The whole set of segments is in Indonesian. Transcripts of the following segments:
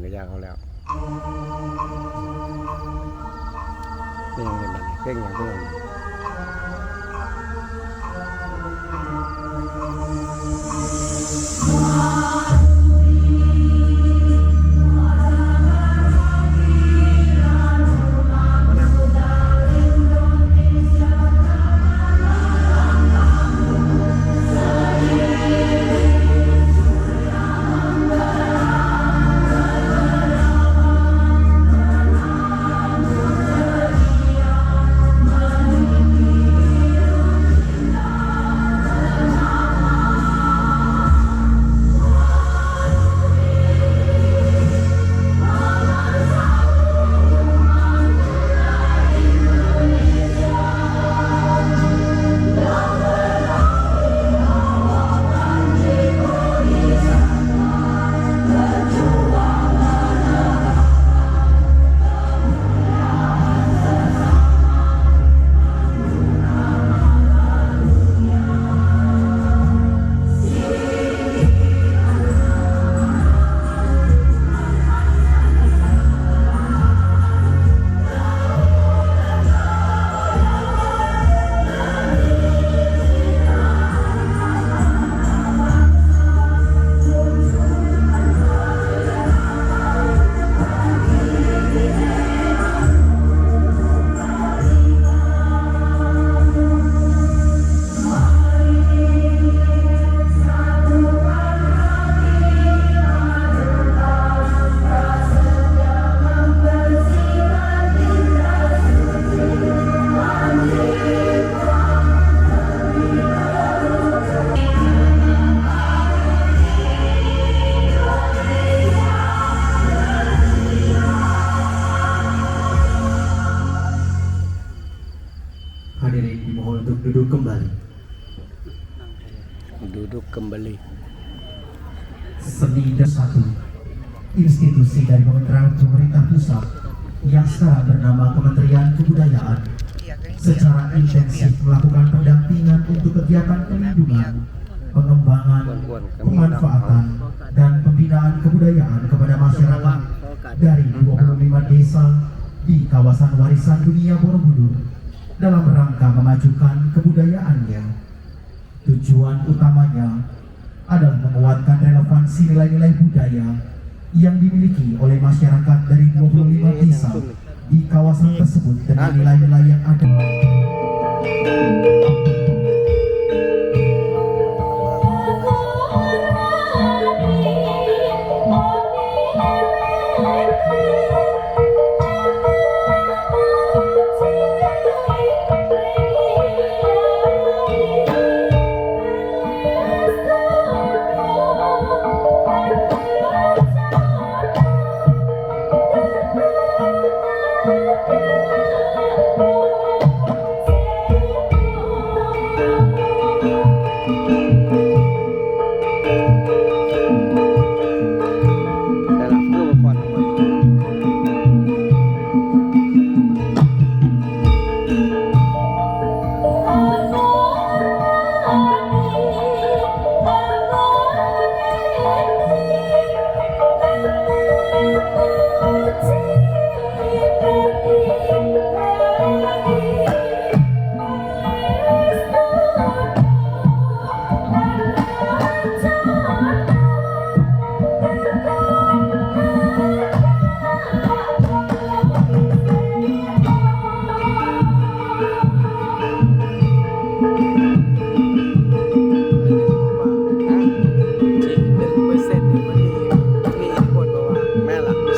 ก็ยากเขาแล้วเป็นยังไงบ้างเพ่งยังเป็นยังไงHadirin dimohon untuk duduk kembali. Duduk kembali. Seni dan satu institusi dari pemerintah pusat yang sekarang bernama Kementerian Kebudayaan secara intensif melakukan pendampingan untuk kegiatan pelindungan, pengembangan, pemanfaatan, dan pembinaan kebudayaan kepada masyarakat dari 25 desa di kawasan warisan dunia Borobudur dalam rangka memajukan kebudayaannya. Tujuan utamanya adalah menguatkan relevansi nilai-nilai budaya yang dimiliki oleh masyarakat dari 25 desa di kawasan tersebut dengan nilai-nilai yang ada.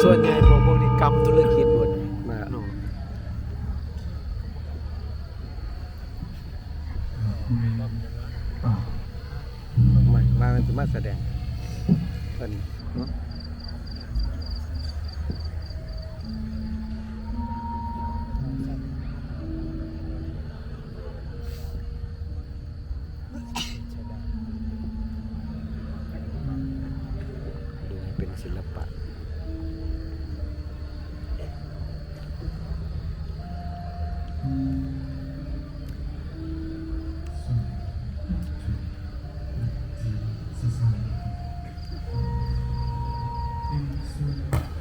ส่วนใหญ่พวกนี้กรรมธุรกิจหมด มา มาเป็นมาแสดงเพิ่นเนาะดูให้เป็นศิลปะ Thank you.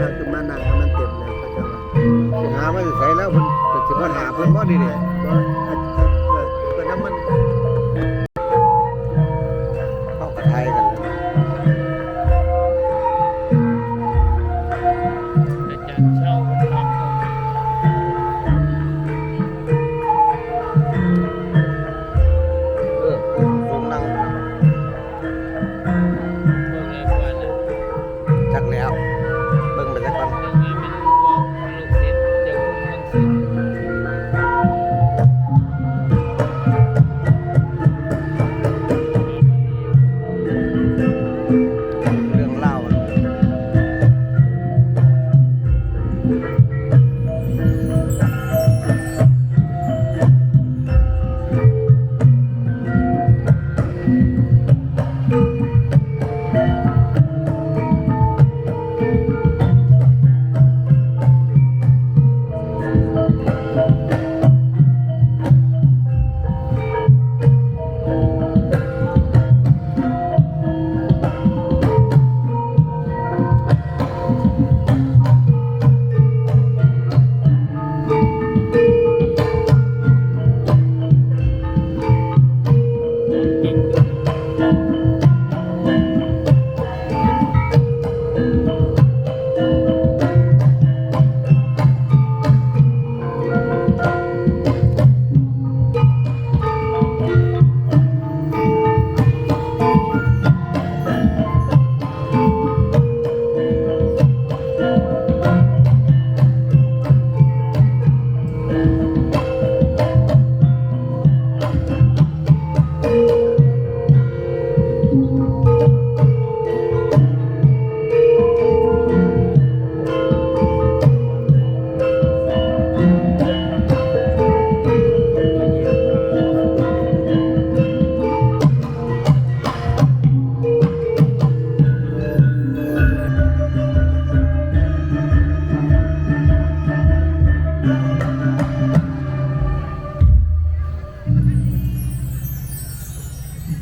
พาขึ้นมานั่งให้มันเต็มเลยเขาจะว่าสิหามาใส่แล้วเพิ่นก็สิมาหาเพิ่นบ่ดีเด้ก็น้ำมันเข้ากระไทยกันเลย อาจารย์เช่าทำ ลงนั่ง พวกอะไรกว่านะ จักแล้วเบิ่งไปจักก่อน เรื่องนี้มันพวกลูกศิษย์เจ้าคุณมังสิทธิ์ เรื่องเล่า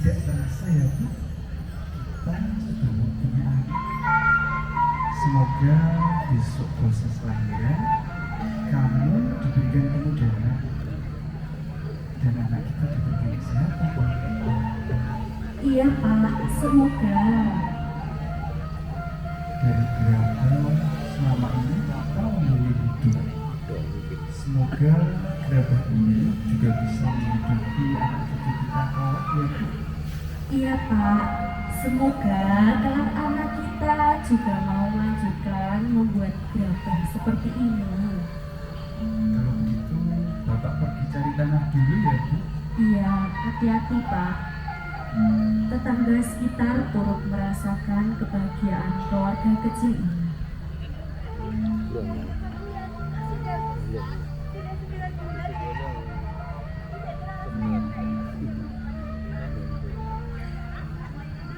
Tidak terasa ya Bu, kita sudah waktunya akhir. Semoga besok proses lahiran kamu diberikan kemudahan dan anak kita diberikan kesehatan. Iya Pak, semoga. Dari berapa selama ini kau memilih hidup. Semoga kerabat ini juga bisa menghidupi anak cucu kita kelak ya Bu. Iya Pak, semoga kelak anak kita juga mau melanjutkan membuat gerabah seperti ini. Kalau begitu Bapak pergi cari tanah dulu ya Bu. Iya, hati-hati Pak. Tetangga sekitar turut merasakan kebahagiaan keluarga kecil ini.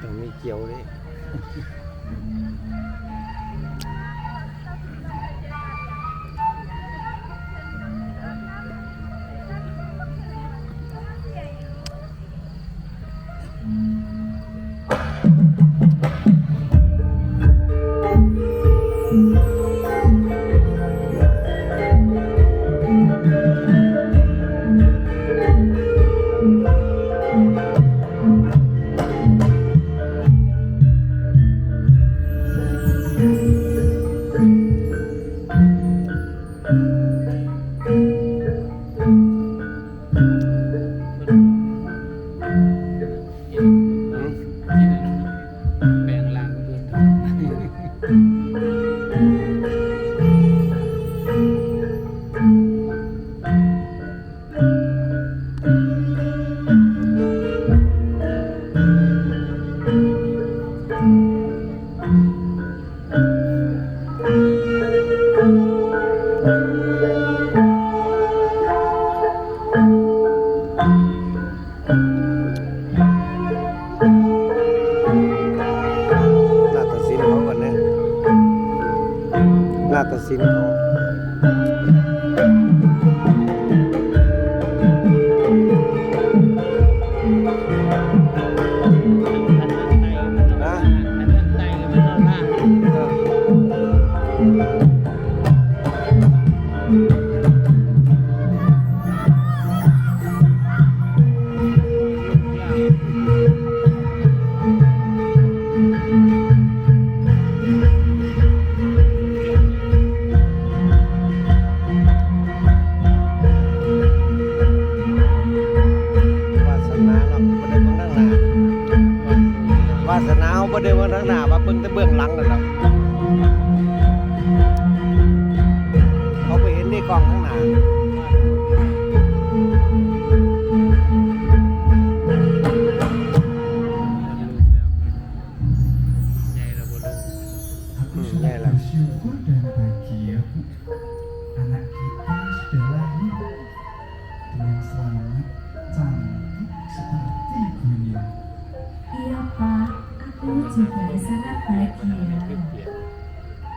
ต้องมีเกี่ยวเลยนาฏศิลป์เขานะ กล้องข้างหน้า Aku sangat bersyukur dan bahagia, Bu. Anak kita sudah lahir dengan selamat, cantik seperti ibunya. Iya Pak, aku juga sangat bahagia.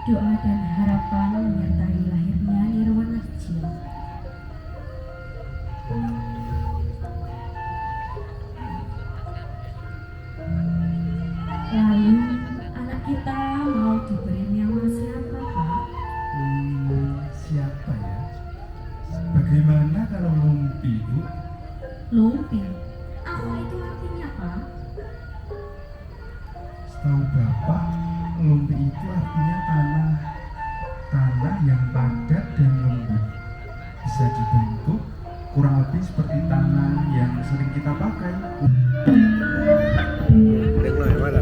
Doa dan harapan menyertai lahirnya Nirwana kecil. Lalu anak kita mau diberi nama siapa Pak? Siapa ya? Bagaimana kalau Lumpi, Bu? Lumpi. Apa itu artinya Pak? Setahu Bapak, Lumpi itu artinya tanah yang padat dan lembut. Bisa dibentuk kurang lebih seperti tanah yang sering kita pakai. Dengar mana?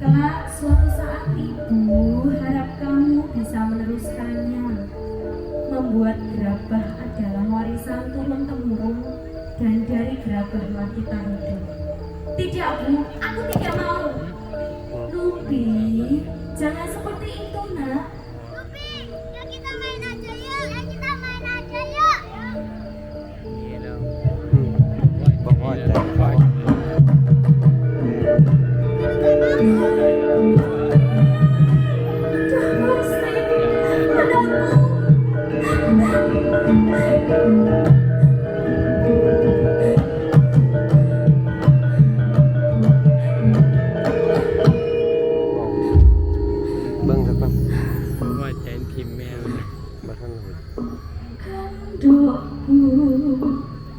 Kelak suatu saat ibu harap kamu bisa meneruskannya. Membuat gerabah adalah warisan turun-temurun dan dari gerabahlah kita hidup. Tidak Bu, aku tidak mau. Lupi, jangan seperti itu nak. Lupi, ya kita main aja yuk. Ya kita main aja yuk. Pokoknya bang siapa? ว่าแจนพิมพ์แมว Bahkan Kandokku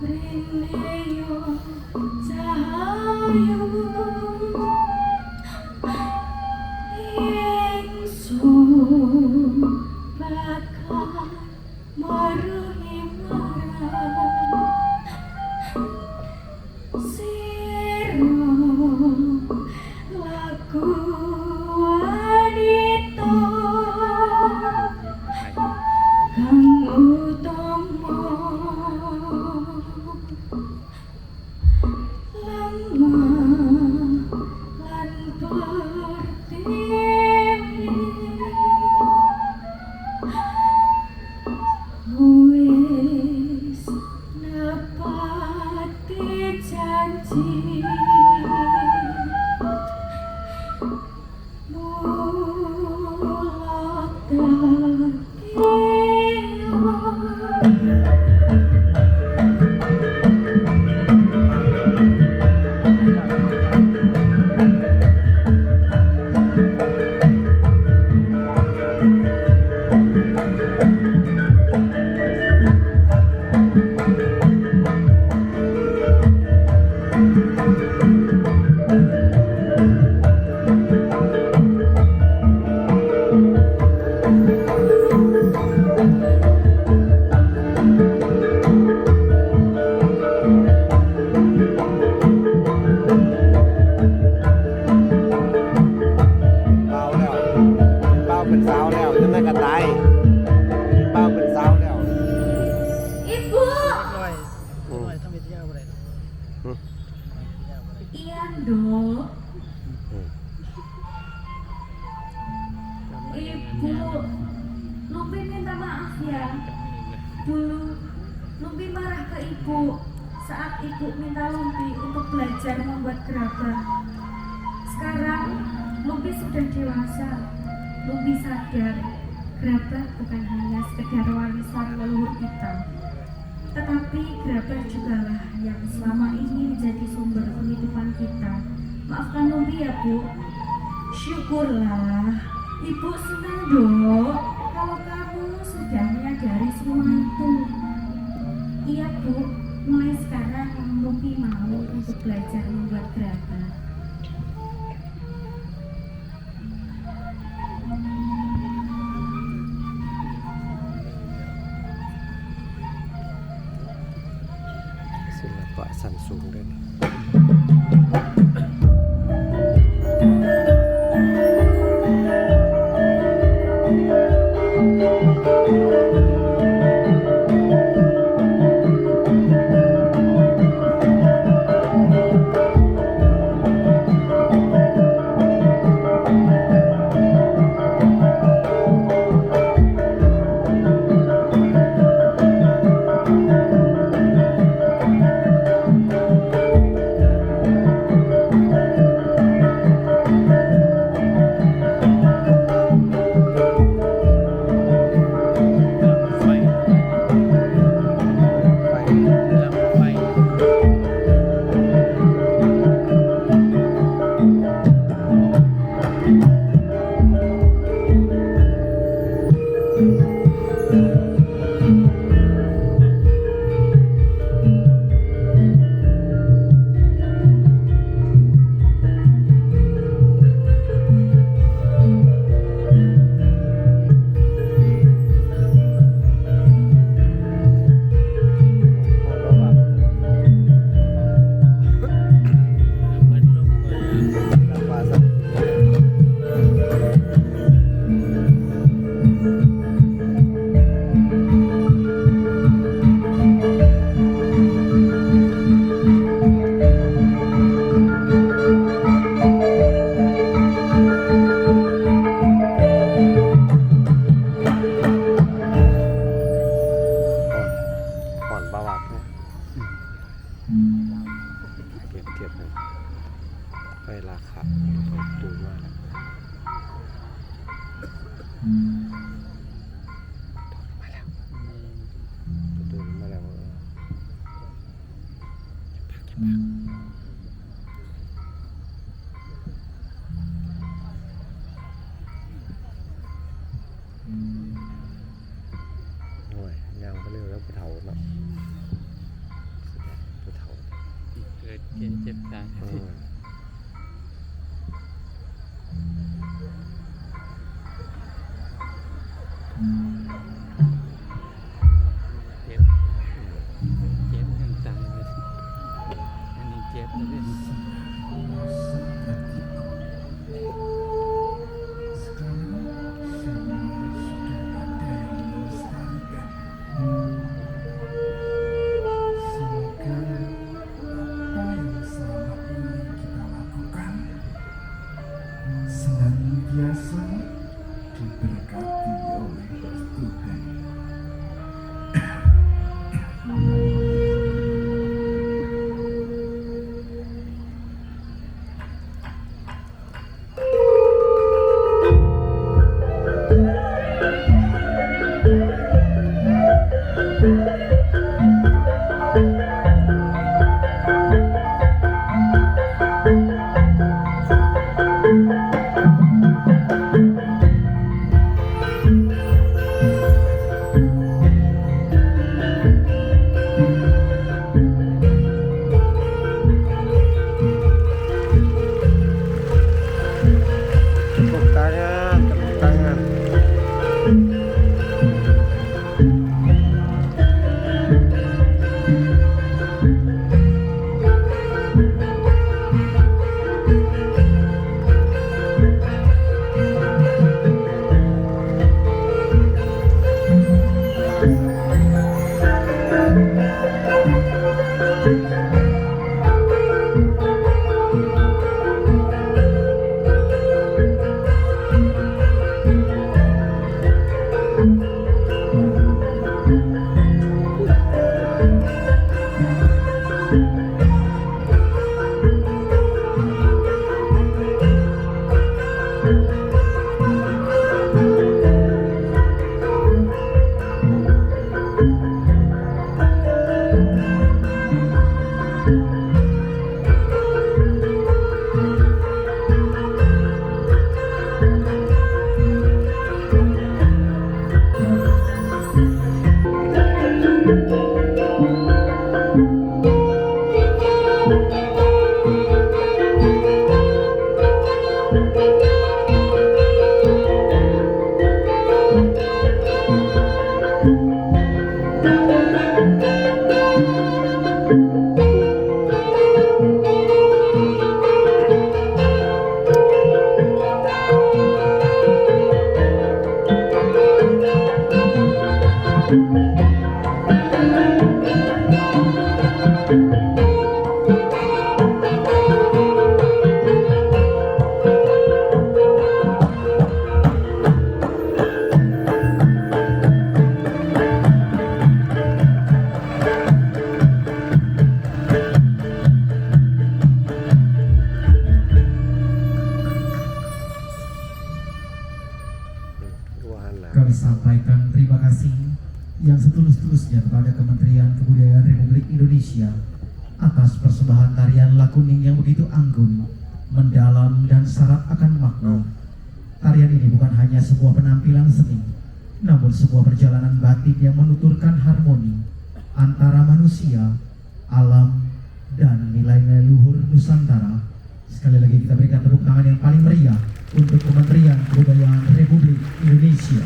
rineo cahayu ingsun bakal maruhi marang sira laku wanita kang utama Iya, Dok. Ibu, Lumpi minta maaf ya. Dulu Lumpi marah ke ibu saat ibu minta Lumpi untuk belajar membuat gerabah. Sekarang Lumpi sudah dewasa. Lumpi sadar gerabah bukan hanya sekedar warisan leluhur kita, tetapi gerabah jugalah yang selama ini menjadi sumber penghidupan kita. Maafkan Lumpi ya, Bu. Syukurlah, Ibu senang, Dok, kalau kamu sudah menyadari semua itu. Iya, Bu, mulai sekarang Lumpi mau untuk belajar membuat gerabah. Sila Pak Samsung danยังไปเร็วแล้วผู้เฒ่าเนาะผู้เฒ่า เกิดเจ็บเจ็บตาย เจ็บยังตายเลยอันนี้เจ็บเลย senantiasa diberkati oleh Tuhan. Kami sampaikan terima kasih yang setulus-tulusnya kepada Kementerian Kebudayaan Republik Indonesia atas persembahan tarian lakuning yang begitu anggun, mendalam dan syarat akan makna. Tarian ini bukan hanya sebuah penampilan seni, namun sebuah perjalanan batin yang menuturkan harmoni antara manusia, alam, dan nilai-nilai luhur Nusantara. Sekali lagi kita berikan tepuk tangan yang paling meriah untuk Kementerian Kebudayaan Republik Indonesia.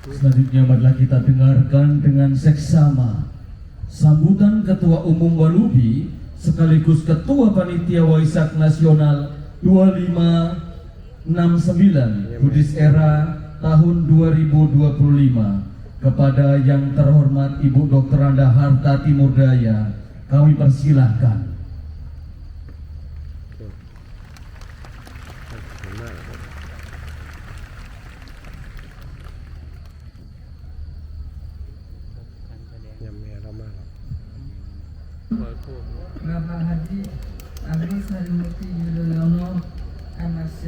Selanjutnya marilah kita dengarkan dengan seksama sambutan Ketua Umum Walubi sekaligus Ketua Panitia Waisak Nasional 2569 Buddhist Era tahun 2025 kepada yang terhormat Ibu Dr. Anda Harta Timurdaya. Kami persilahkan. Bapak Haji Agus Harimurti Yudhoyono MSc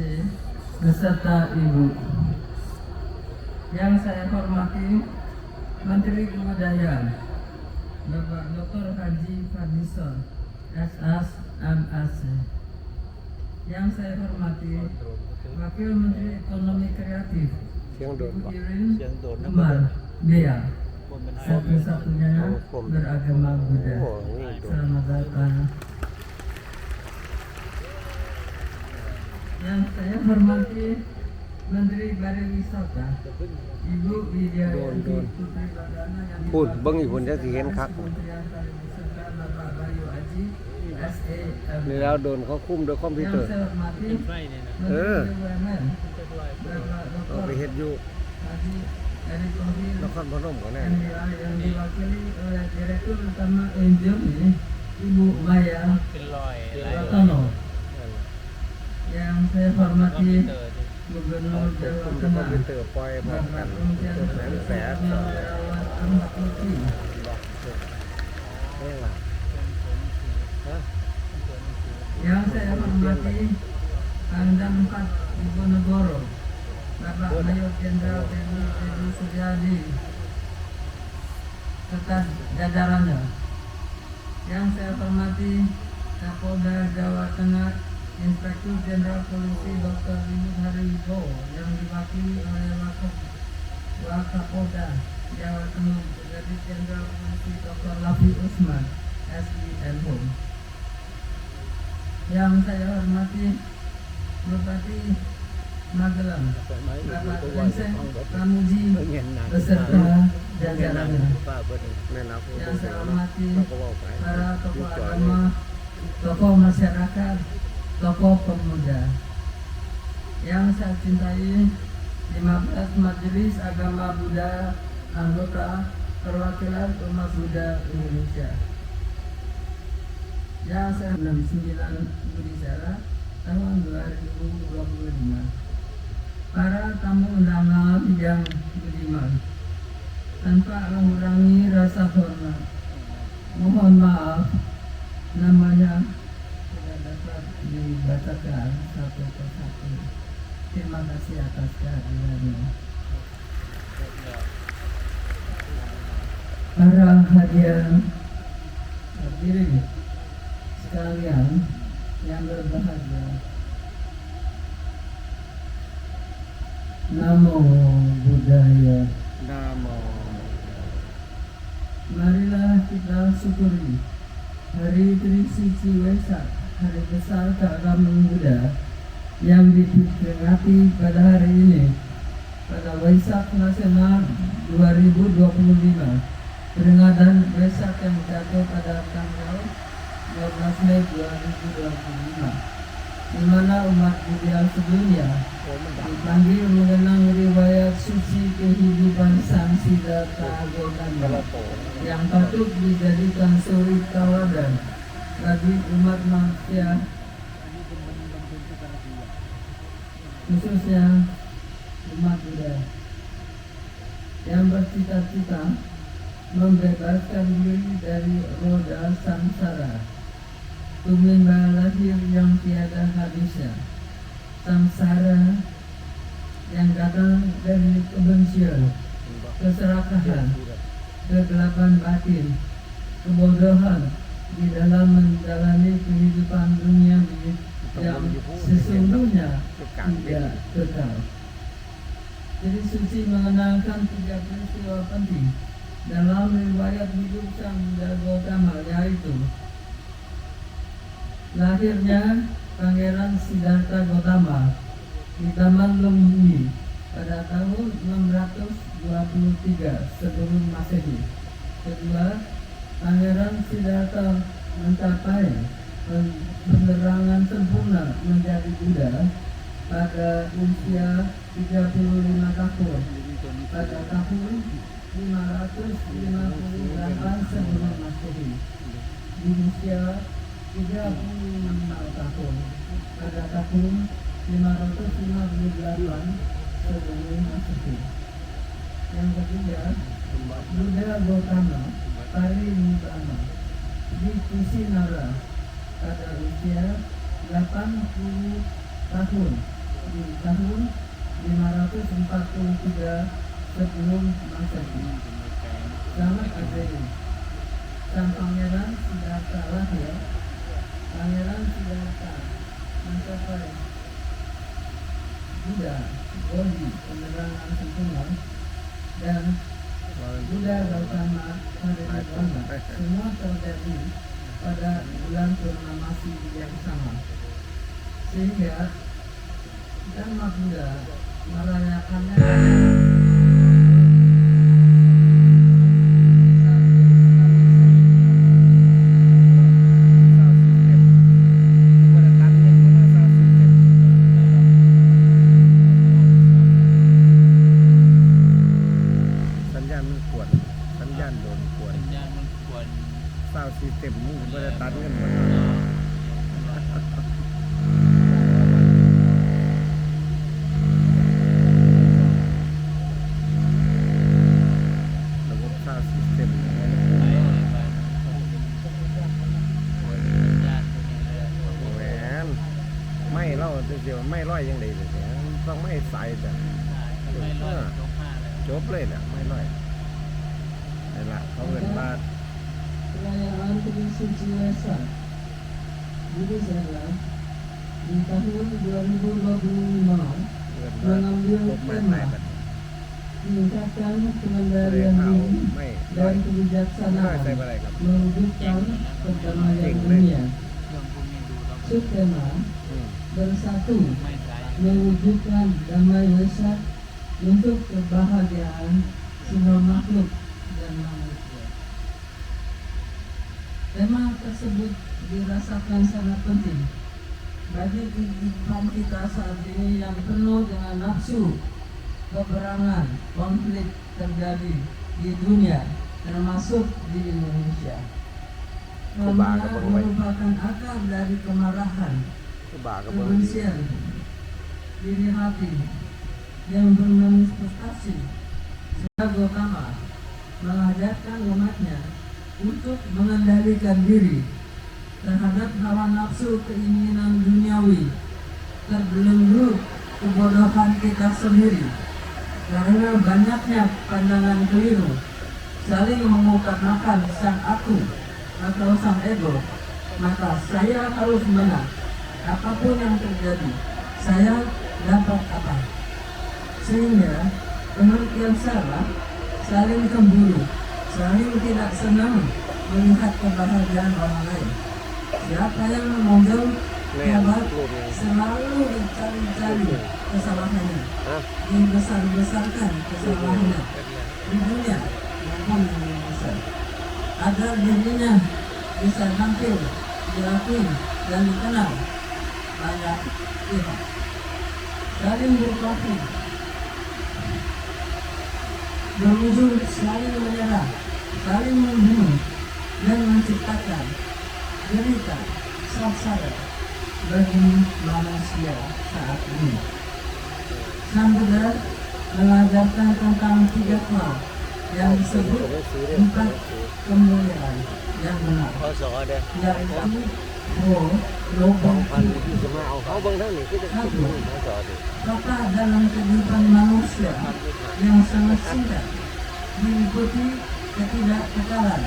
beserta Ibu. Yang saya hormati Menteri Kebudayaan Bapak Dr. Haji Fadlizon SS MSc. Yang saya hormati Wakil Menteri Ekonomi Kreatif Ibu Irin Umar Bea, satu-satunya beragama Buddha. Selamat datang. Yang saya hormati Menteri Pariwisata Ibu Widiawati Putri Badana yang Pun, bengi pun dia sihen kak. Kementerian Pariwisata Bapak Bayu Aji SEM. นี่แล้วโดนเขาคุมโดยคอมพิว Yang เตอร์ saya hormati Menteri BUMN Bapak เอาไป Dr. เฮ็ดอยู่ Haji Erick Thohir นครพนมก็แน่ MBA yang diwakili oleh Direktur Utama Indomie Ibu Maya เป็นรอย Ratono. Yang saya hormati Gubernur Jawa คุมโดยคอม Tengah พิวเตอร์ปล่อยพร้อมกัน Bapak Komjen แสนแสน Purnawirawan Ahmad Lutfi. นี่ล่ะ Yang saya hormati Pangdam 4 Diponegoro Bapak Mayor Jenderal TNI Teddy Suryadi serta jajarannya. Yang saya hormati Kapolda Jawa Tengah Inspektur Jenderal Polisi Dr. Limut Hariwibowo yang diwakili oleh Wakapolda Jawa Tengah Brigadir Jenderal Polisi Dr. Lafi Usman SIMO. Yang saya hormati Bupati Magelang Bapak Lenseng Pramuji beserta jajarannya. แม่นเอาผู้ Yang saya hormati ก็บอกไป para tokoh agama, tokoh masyarakat, tokoh pemuda. Yang saya cintai 15 Majelis Agama Buddha anggota perwakilan umat Buddha Indonesia. Yang saya 69 Buddhist Era tahun 2025. Para tamu undangan yang budiman, tanpa mengurangi rasa hormat. Mohon maaf, namanya tidak dapat dibacakan satu persatu. Terima kasih atas kehadirannya. Para hadirin sekalian yang berbahagia, Namo Buddhaya. Namo. Marilah kita syukuri Hari Trisuci Waisak, hari besar keagamaan Buddha yang diperingati pada hari ini, pada Waisak Nasional 2025. Peringatan Waisak yang jatuh pada tanggal 12 Mei 2025, di mana umat Buddha sedunia dipanggil mengenang riwayat suci kehidupan Sang Siddhartha Gautama yang patut dijadikan suri tauladan bagi umat manusia, khususnya umat Buddha yang bercita-cita membebaskan diri dari roda samsara, tuminba lahir yang tiada habisnya, samsara yang datang dari kebencian, keserakahan, kegelapan batin, kebodohan di dalam menjalani kehidupan dunia yang sesungguhnya tidak kekal. Jadi suci mengenalkan 3 peristiwa penting dalam riwayat hidup Sang Buddha Gautama, yaitu lahirnya Pangeran Siddhartha Gautama di Taman Lumbini pada tahun 623 sebelum Masehi. Kedua, Pangeran Siddhartha mencapai penerangan sempurna menjadi Buddha pada usia 35 tahun pada tahun 558 sebelum Masehi. Di usia 35 tahun pada tahun 558 sebelum Masehi. Yang ketiga, Buddha Gautama Parinibbana di Kusinara pada usia 80 tahun di tahun 543 sebelum Masehi. Selamat hadirin, Sang Pangeran Siddhartha lahir. Pangeran Siddhartha mencapai Buddha Bodhi penerangan sempurna, dan Buddha Gautama Parinibbana semua terjadi pada bulan purnamasi yang sama, sehingga Dhamma Buddha merayakannya sistem mu pada tanganระบบซาวด์ซิสเต็มแหวนไม่เล่าเดี๋ยวไม่ร้อยยังไงเลยต้องไม่ใส่แต่จบเลยนะไม่ร้อยนี่แหละเขาเรียกว่า perayaan Trisuci Waisak Buddha Zara di tahun 2025 mengambil tema meningkatkan pengendalian diri dan kebijaksanaan mewujudkan perdamaian dunia. Subtema bersatu mewujudkan damai Waisak untuk kebahagiaan semua makhluk dan manusia. Tema tersebut dirasakan sangat penting bagi kehidupan kita saat ini yang penuh dengan nafsu, peperangan, konflik terjadi di dunia, termasuk di Indonesia. Karena merupakan akar dari kemarahan, kebencian, iri hati yang bermanifestasi. Buddha Gautama mengajarkan umatnya untuk mengendalikan diri terhadap hawa nafsu keinginan duniawi, terbelenggu kebodohan kita sendiri karena banyaknya pandangan keliru, saling mengutamakan sang aku atau sang ego. Maka saya harus menang apapun yang terjadi, saya dapat apa, sehingga pengertian salah saling cemburu, saling tidak senang melihat kebahagiaan orang lain. Siapa yang menonjol hebat selalu dicari-cari kesalahannya, dibesar-besarkan kesalahannya di dunia maupun di Indonesia, agar dirinya bisa tampil, diakui dan dikenal banyak pihak. Saling berkelahi, berujung saling menyerah, saling membunuh dan menciptakan derita samsara bagi manusia saat ini. Sang Buddha mengajarkan tentang 3 hal yang disebut 4 kemuliaan yang benar, yaitu lobang satu, kata dalam kehidupan manusia yang sangat singkat diikuti ketidakkekalan,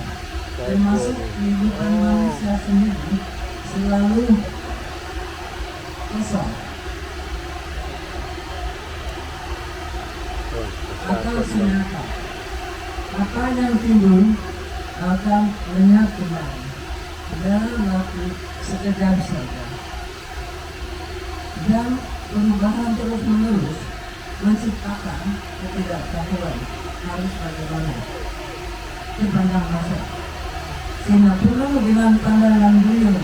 termasuk kehidupan manusia sendiri selalu kosong atau sinyata. Apa yang timbul akan lenyap kembali dalam waktu sekejap saja, dan perubahan terus menerus menciptakan ketidaktahuan harus bagaimana sepanjang masa. Singapura dengan pandangan beliau,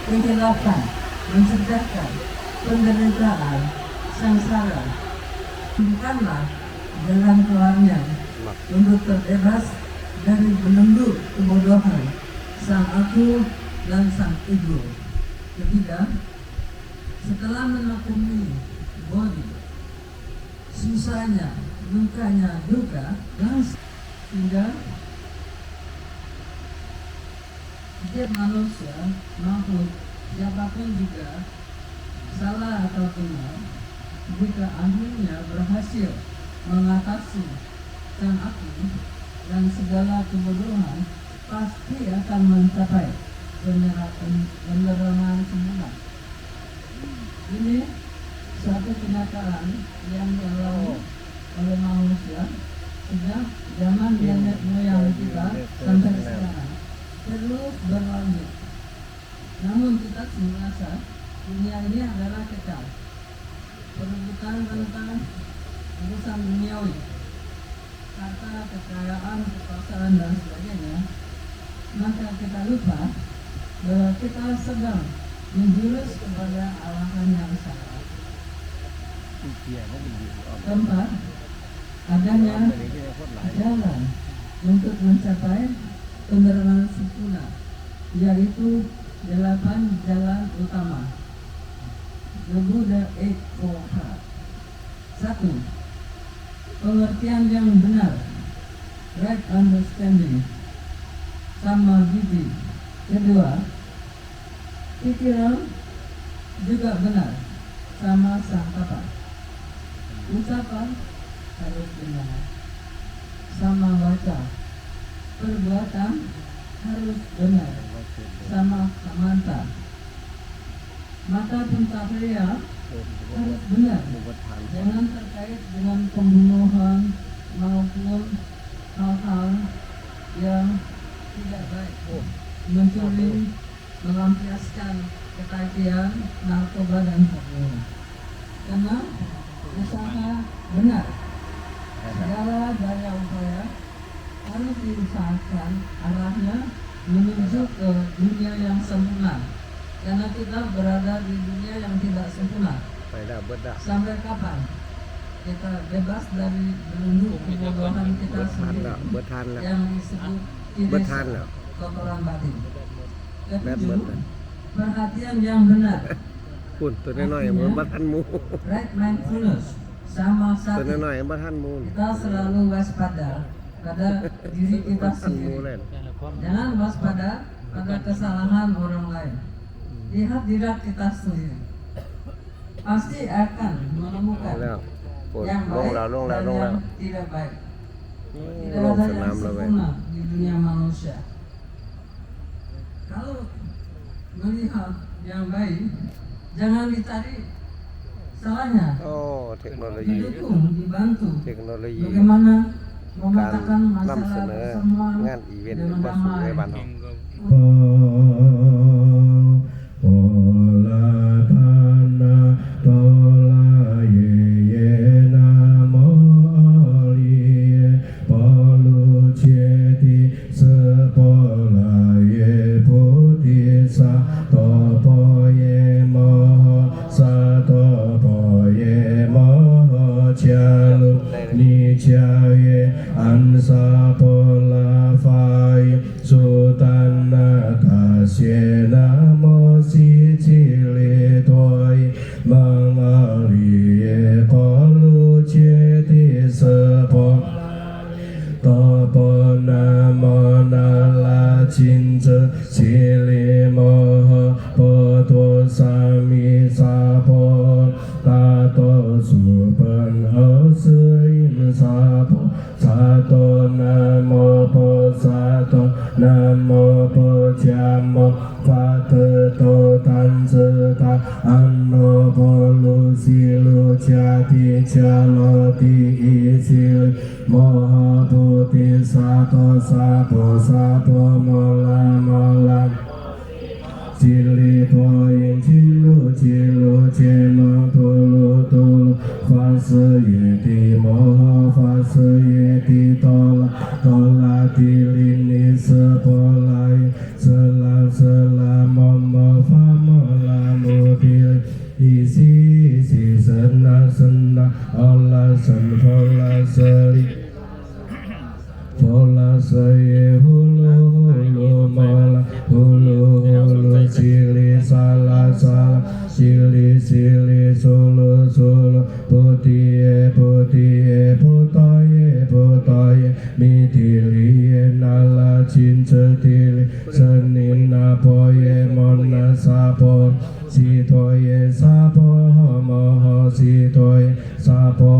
kehilapan menciptakan penderitaan samsara, bukanlah jalan keluarnya untuk terbebas dari belenggu kebodohan sang aku dan sang ego. Ketiga, setelah menekuni body, susahnya, dukanya duka, dan sehingga setiap manusia makhluk siapapun juga salah atau benar, jika akhirnya berhasil mengatasi sang aku dan segala kebodohan, pasti akan mencapai penerangan semula. Ini suatu kenyataan yang dialami oleh manusia sejak zaman nenek moyang kita sampai sekarang, terus berlanjut. Namun kita merasa dunia ini adalah kecil, perebutan tentang urusan duniawi, harta, kekayaan, kekuasaan dan sebagainya, maka kita lupa bahwa kita sedang menjurus kepada arahan yang salah. Keempat, adanya jalan untuk mencapai penerangan sempurna, yaitu 8 jalan utama. The Buddha Eightfold Path. 1. Pengertian yang benar, right understanding, sama gigi. Kedua, pikiran juga benar, sama sangkapa. Ucapan harus benar, sama waca. Perbuatan harus benar, sama kamanta. Mata pencahaya harus benar, jangan terkait dengan pembunuhan maupun hal-hal yang tidak baik, mencuri, melampiaskan ketakian, narkoba dan sebagainya. Karena usaha benar, segala daya upaya harus diusahakan arahnya menuju ke dunia yang sempurna. Karena kita berada di dunia yang tidak sempurna. Sampai kapan kita bebas dari belenggu kebodohan kita sendiri yang disebut tidak kotoran batin. Ketujuh, perhatian yang benar. Punตัวน้อยๆมันบ่ทันหมู่ Right mindfulness sama ตัว satu. น้อยๆบ่ทันหมู่ Kita selalu waspada pada diri kita sendiri. Jangan waspada pada kesalahan orang lain. Lihat diri kita sendiri. Pasti akan menemukan yang baik dan yang tidak baik. Tidak ada yang sempurna di dunia manusia. Kalau melihat yang baik, jangan dicari salahnya. Oh, teknologi. Didukung, dibantu. Teknologi. Bagaimana การ memecahkan นำ masalah เสนอ bersama งานอีเวนต์ dengan มาสู่ใน damai. บ้านเรา Ola tana tola ye ye namo li palu cheti sepola ye puti sa topo ye moho sa topo ye moho chalu ni cha ye ansa pola fai sutana tasye namo si cili toi mengalie palu ceti sepo topo namo nala cinta cili moho poto sami sapo tato supan hosein sapo sato namo po sato namo po jamo Pateto tanzeta anno polu silu jati jaloti isil moha putih sato sapo sapo mola mola Cili poin cilu cilu cemang tulu tulu fase yeti moho fase yeti tola tola dilini sepolai selam selam momo famola mutil isi isi sena sena ola sen pola seri pola seye hulu hulu mola hulu hulu sili salah salah sili sili sulu sulu putih putih putih putih mitili nala cinta tili senin napoye mona sapo sitoye sapo moho sitoye sapo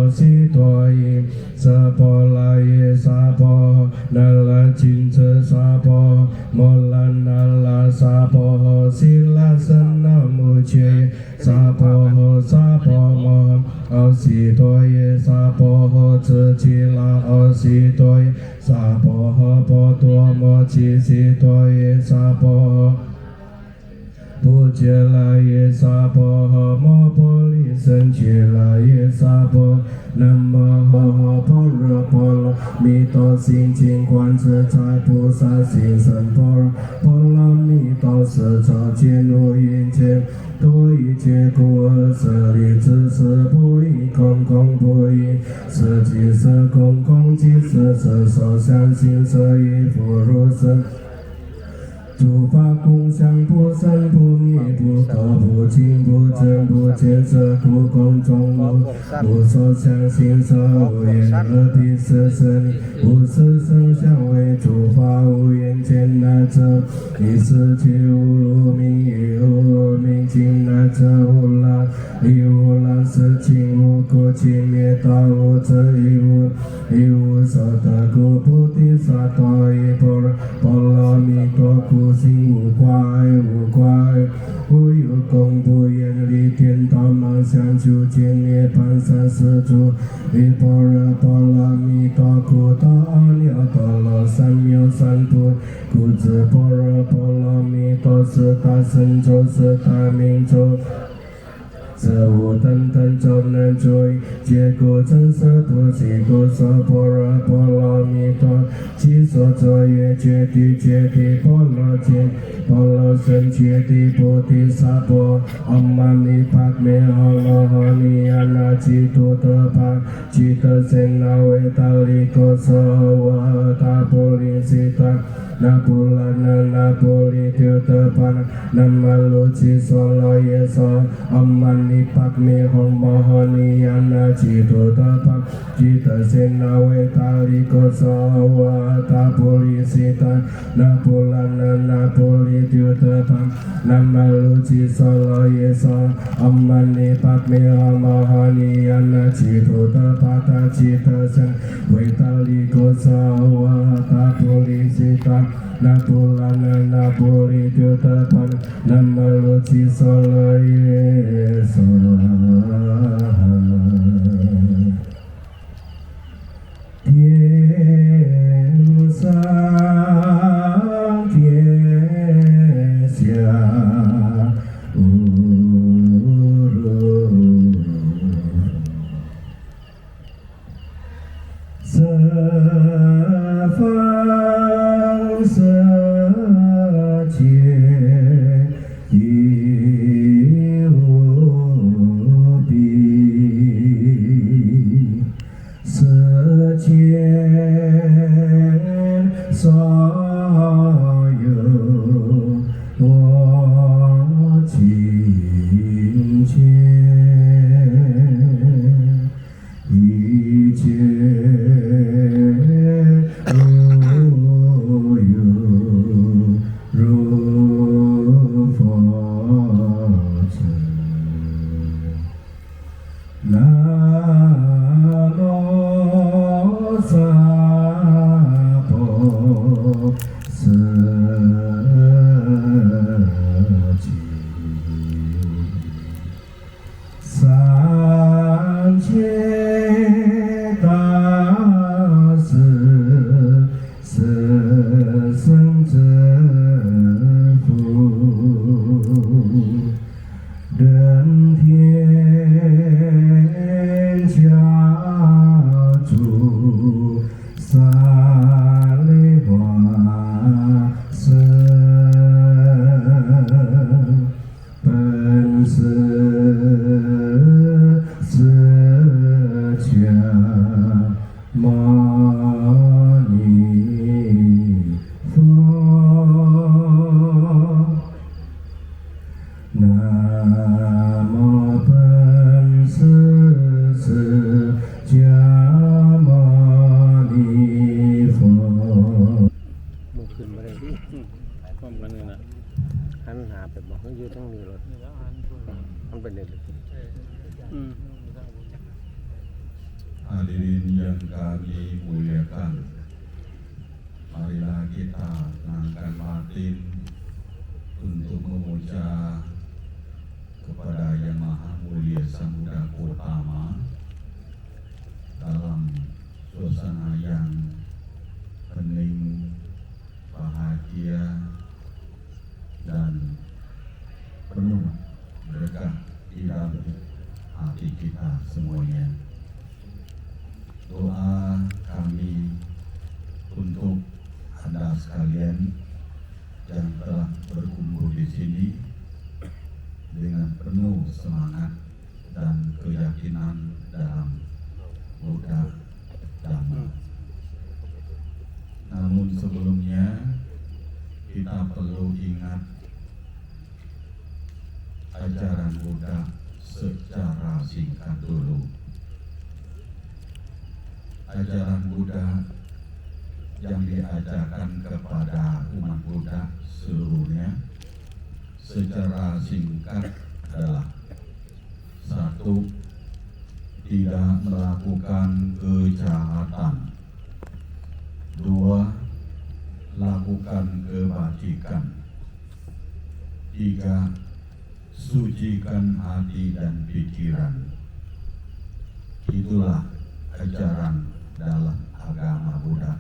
sitoye sepolaye sapo nala cinta sapo mola nala sapo sila senamu ce sapo sapo moho sitoye sapo cecila sitoye sapo potua mochi sitoye sapo Pujalaye sapo mo poli senjelaye sapo namo polo polo mito sin jing quan zhe zai pu sa xin sen polo polo mito se zhao jian wu yin jian多一切故而舍利子是不异空空不异色即色空空即色色受想行识亦复如是诸法空相不生不灭不垢不净不增不减色不空中无无所相行色无言而彼色生理无色声相为诸法无眼见那者一世界无明亦无明尽那者无量亦无量世情无故尽灭道无者亦无所得故菩提萨埵亦波罗蜜多故心无挂碍无挂碍无有功不言离天道梦想究竟涅槃三世诸亦般若波罗蜜多故得阿耨多罗三藐三菩故知般若波罗蜜多是大神咒是大明咒这无等等咒能追结果真实不计故说般若波罗蜜多其所作业决定波罗揭波罗僧揭谛菩提萨婆唵嘛咪叭咪吽罗诃尼呀那吉多德巴吉德森那维达利多娑诃达波林悉达 Napulana napuli tiutepan namaluci solo yeso amani pakmi hong mohoni yana citu tepan cita sinawe tali kosawa tapuli sita napulana napuli tiutepan namaluci solo yeso amani pakmi hong mohoni yana citu tepan cita sinawe tali kosawa tapuli sita Napulana napuli tiutepan namaluci solo yeso Tien sang tien sia Sefang secie iubi secien sayo wa chin chin 一切如有如佛尘。南无萨婆诃。三界大士，四圣真父，人天下主，萨利瓦僧，本师。释迦牟尼佛，南无本师释迦牟尼佛。 มันขึ้นมาได้ดิ พร้อมกันนี่นะ หันหาไปบอกให้อยู่ทั้งนี้รถ นี่แล้วอันพูด มันเป็นเด็ก Hadirin yang kami muliakan, marilah kita angkat batin untuk memuja kepada Yang Maha Mulia Sang Buddha Gautama dalam suasana yang hening, bahagia, dan penuh berkah di dalam hati kita semuanya. Doa kami untuk Anda sekalian yang telah berkumpul di sini dengan penuh semangat dan keyakinan dalam Buddha Dhamma. Namun sebelumnya kita perlu ingat ajaran Buddha secara singkat dulu. Ajaran Buddha yang diajarkan kepada umat Buddha seluruhnya secara singkat adalah: 1. Tidak melakukan kejahatan. 2. Lakukan kebajikan. 3. Sucikan hati dan pikiran. Itulah ajaran dalam agama Buddha.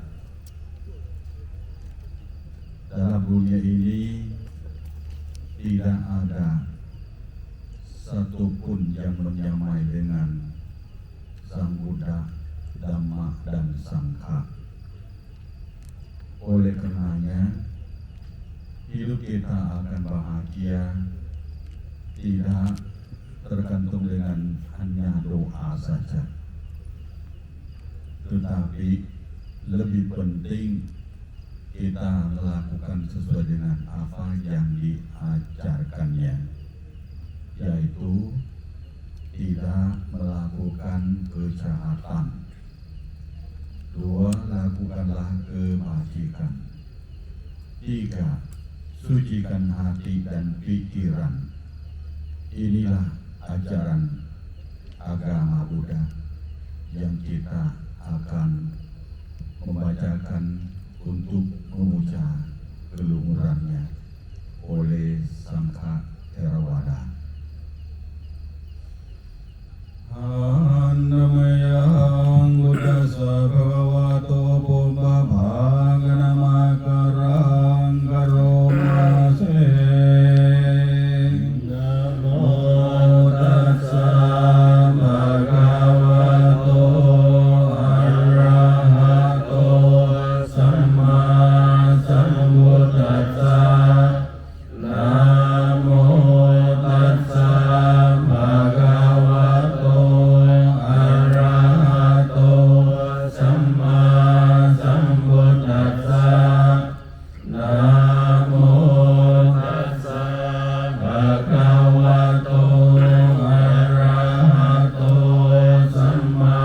Dalam dunia ini tidak ada satupun yang menyamai dengan Sang Buddha, Dhamma, dan Sangha. Oleh karenanya, hidup kita akan bahagia tidak tergantung dengan hanya doa saja, tetapi lebih penting kita melakukan sesuai dengan apa yang diajarkannya, yaitu tidak melakukan kejahatan. 2. Lakukanlah kebajikan. 3. Sucikan hati dan pikiran. Inilah ajaran agama Buddha yang kita akan membacakan untuk memuja keluhurannya oleh Sangha Theravada. Namayang Buddhasa Bhagavato Pumbha Bhaganamakarang Karomase. Namo Tassa Bhagavato Arahato Samma Sambuddhassa. Namo Tassa Bhagavato Arahato Samma Sambuddhassa. Namo Tassa Bhagavato Arahato Samma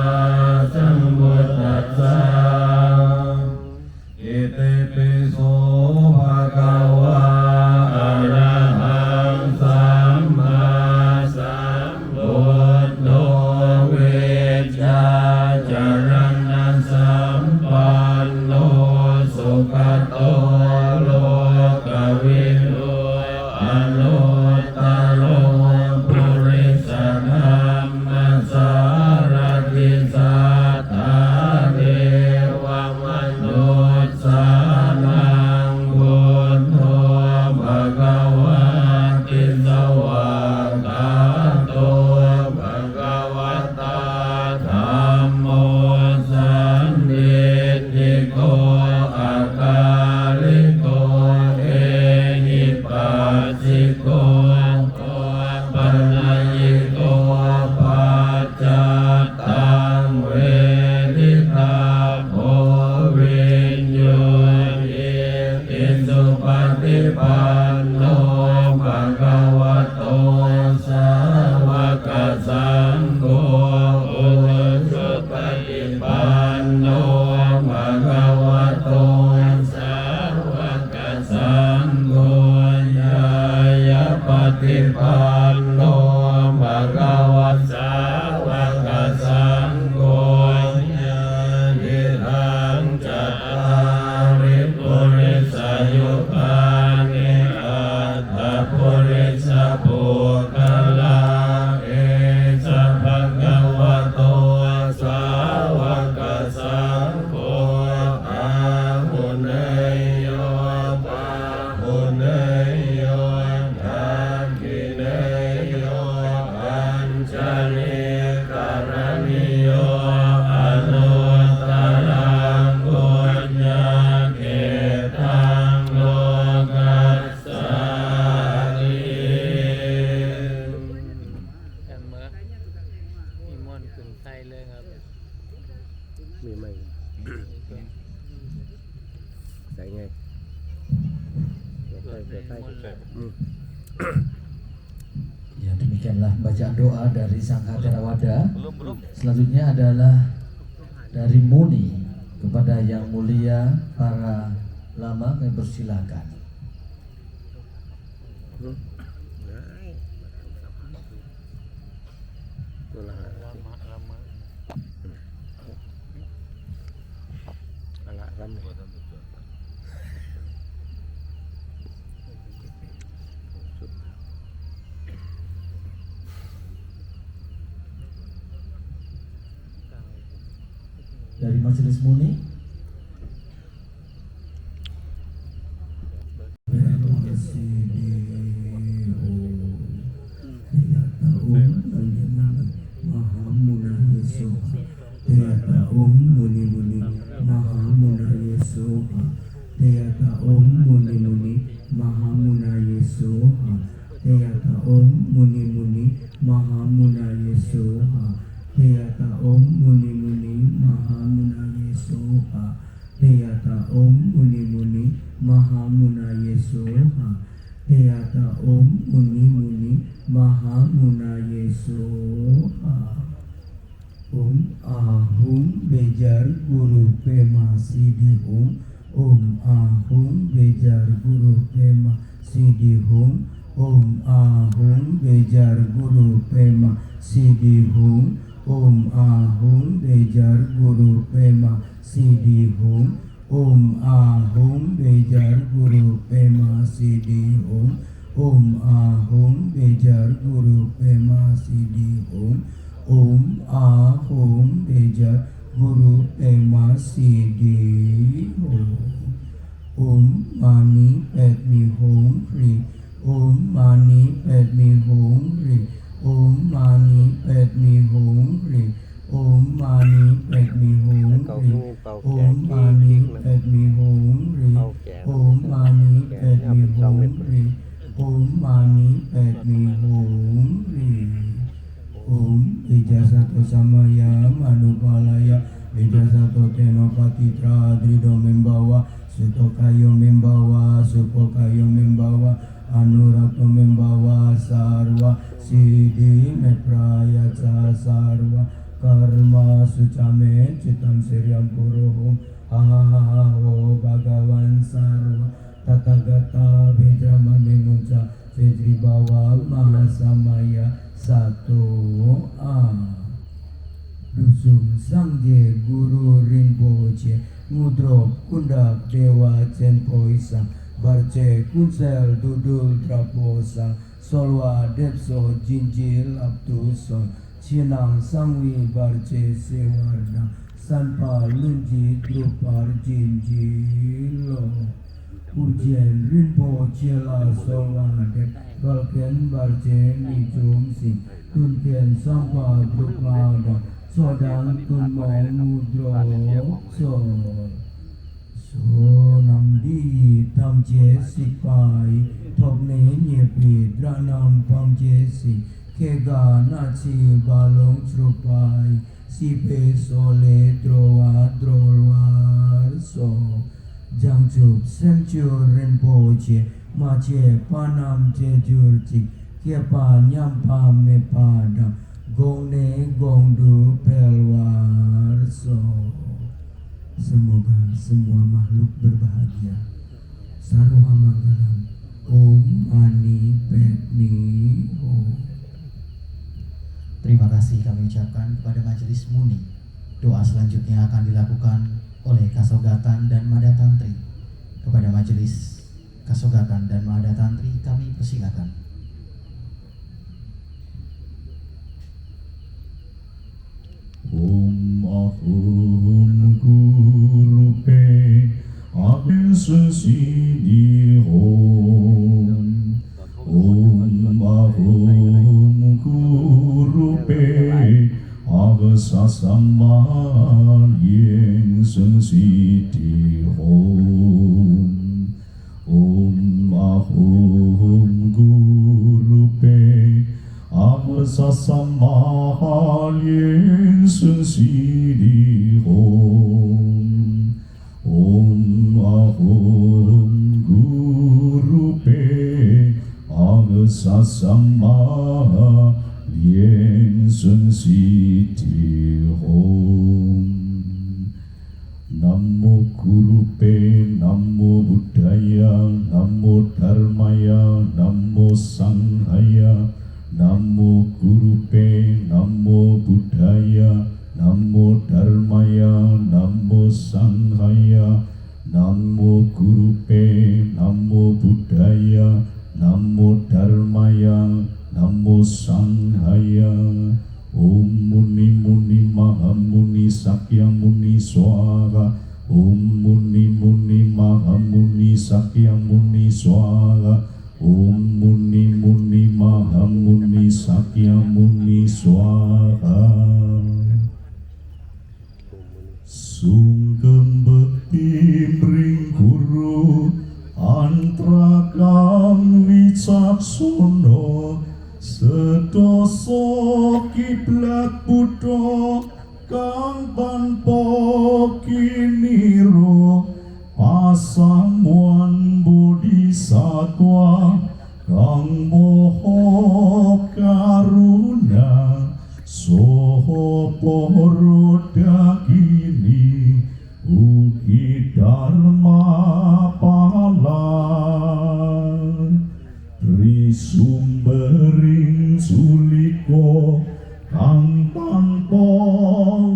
Sambuddhassa. Itipiso bhagava arahang samma sambuddho vecca jarana sampanno sukato lokavidu anuttaro purisa dhamma sarati satta dewa manussanang buddho bhagavati sawakato bhagavata dhammo sanditthiko akaliko ehipasiko panayiko pacatang veditapo vinyuyi insupatipanno bhagavato sawaka sangho insupatipanno bhagavato sawaka sangho yaya patipanno bhagavato sawaka sangho yadihang cattari purisa yukani atta purisa pukkala esa bhagavato sawaka sangho ahuneyo pahuneyo dakineyo ancani karaniyo anuttarang punyaketang lokassani. กันเมื่อมีมอนต์ขึ้นไส้เลยครับ มีไหมใส่ไงเปิดไฟเปิดไฟอืม Ya, demikianlah bacaan doa dari Sangha Theravada. Selanjutnya adalah dari Muni kepada Yang Mulia para lama, kami persilakan. lama agak ramai. Dari Majelis Muni, Om Muni Muni Maha Munaya Soha Teata Om Muni Muni Maha Munaya Soha Om Ahum Bejar Guru Pema Siddhi Om Ahum Bejar Guru Pema Siddhi Om Ahum Bejar Guru Pema Siddhi Om Ahum Bejar Guru Pema Siddhi Om Ahum Bejar Guru Pema Siddhi Om Ahum Bejar Guru Pema Siddhi Om Ahum Bejar Guru Pema Siddhi Om Mani Padme Hum Hri Om Mani Padme Hum Hri Om Mani Padme Hum Hri Om Mani Padme Hum Hri Om Mani Padme Hum Hri Om Mani Padme Hum Hri Om Mani Padme Hum Hri Om Ijasato Samaya Manupalaya Ijasato Tenopatitra Drido Membawa Sutokayo Membawa Supokayo Membawa Anurato Membawa Sarwa Siddhi Mepraya Sarwa Karma Sucame Citam Siryam Puruhum Ahahaho Bhagavan Sarva Tathagata Vidrama Memuca Vedri Bawa Mahasamaya Satu Dusung Sangye Guru Rinpoche Mudro Kundak Dewa Chenpoisa Barce Kunsel Dudul Traposa Solwa Depso Jinjil Abduson Cinang Sangwi Barce Sewarna Sanpa Lunji Drupar Jinjilo Ujian Rinpoche La Solwa Dep Balken Barce Nijum Sing Tunken Sampa Drupmada Sodang Tunmong Mudro Sonam Di Tam Je Sipai Top Ne Nyepi Dranam Pam Je Si Kega Nachi Balong Trupai Sipe Sole Drowa Drolwar So Jangchup Semchur Rinpoche Mache Panam Jejur Cik Kepa Nyampa Mepada Gongne Gongdu Pelwar So Semoga semua makhluk berbahagia. Sarwa Manggalam. Om Mani Padme Hum. Terima kasih kami ucapkan kepada Majelis Muni. Doa selanjutnya akan dilakukan oleh Kasogatan dan Mada Tantri. Kepada Majelis Kasogatan dan Mada Tantri kami persilakan. Om Ahum Guru Pe Aben Siddhi Om Om Ahum Guru Pe Avasasama Yen Siddhi Om Om Ahum Guru Pe Avasasama Yen Siddhi Om Om Ahum Guru Pe Avasasama Yen Siddhi Om Namo Guru Pe Namo Buddhaya Namo Dharmaya Namo Sanghaya Namo Guru Pe Namo Buddhaya Namo Dharmaya Namo Sanghaya Namo Guru Pe Namo Buddhaya Namo Dharmaya Namo Sanghaya Om Muni Muni Maha Muni Sakya Muni Swara Om Muni Muni Maha Muni Sakya Muni Swara Om Muni Muni Maha Muni Sakya Muni Swara Sungkem bekti mring guru antra kang wicaksono sedoso kiblat Buddha kang tanpa kiniro pasamuan satwa kang moho karuna soho poro dagini ugi dharma palan Trisumbering suliko kang tanpa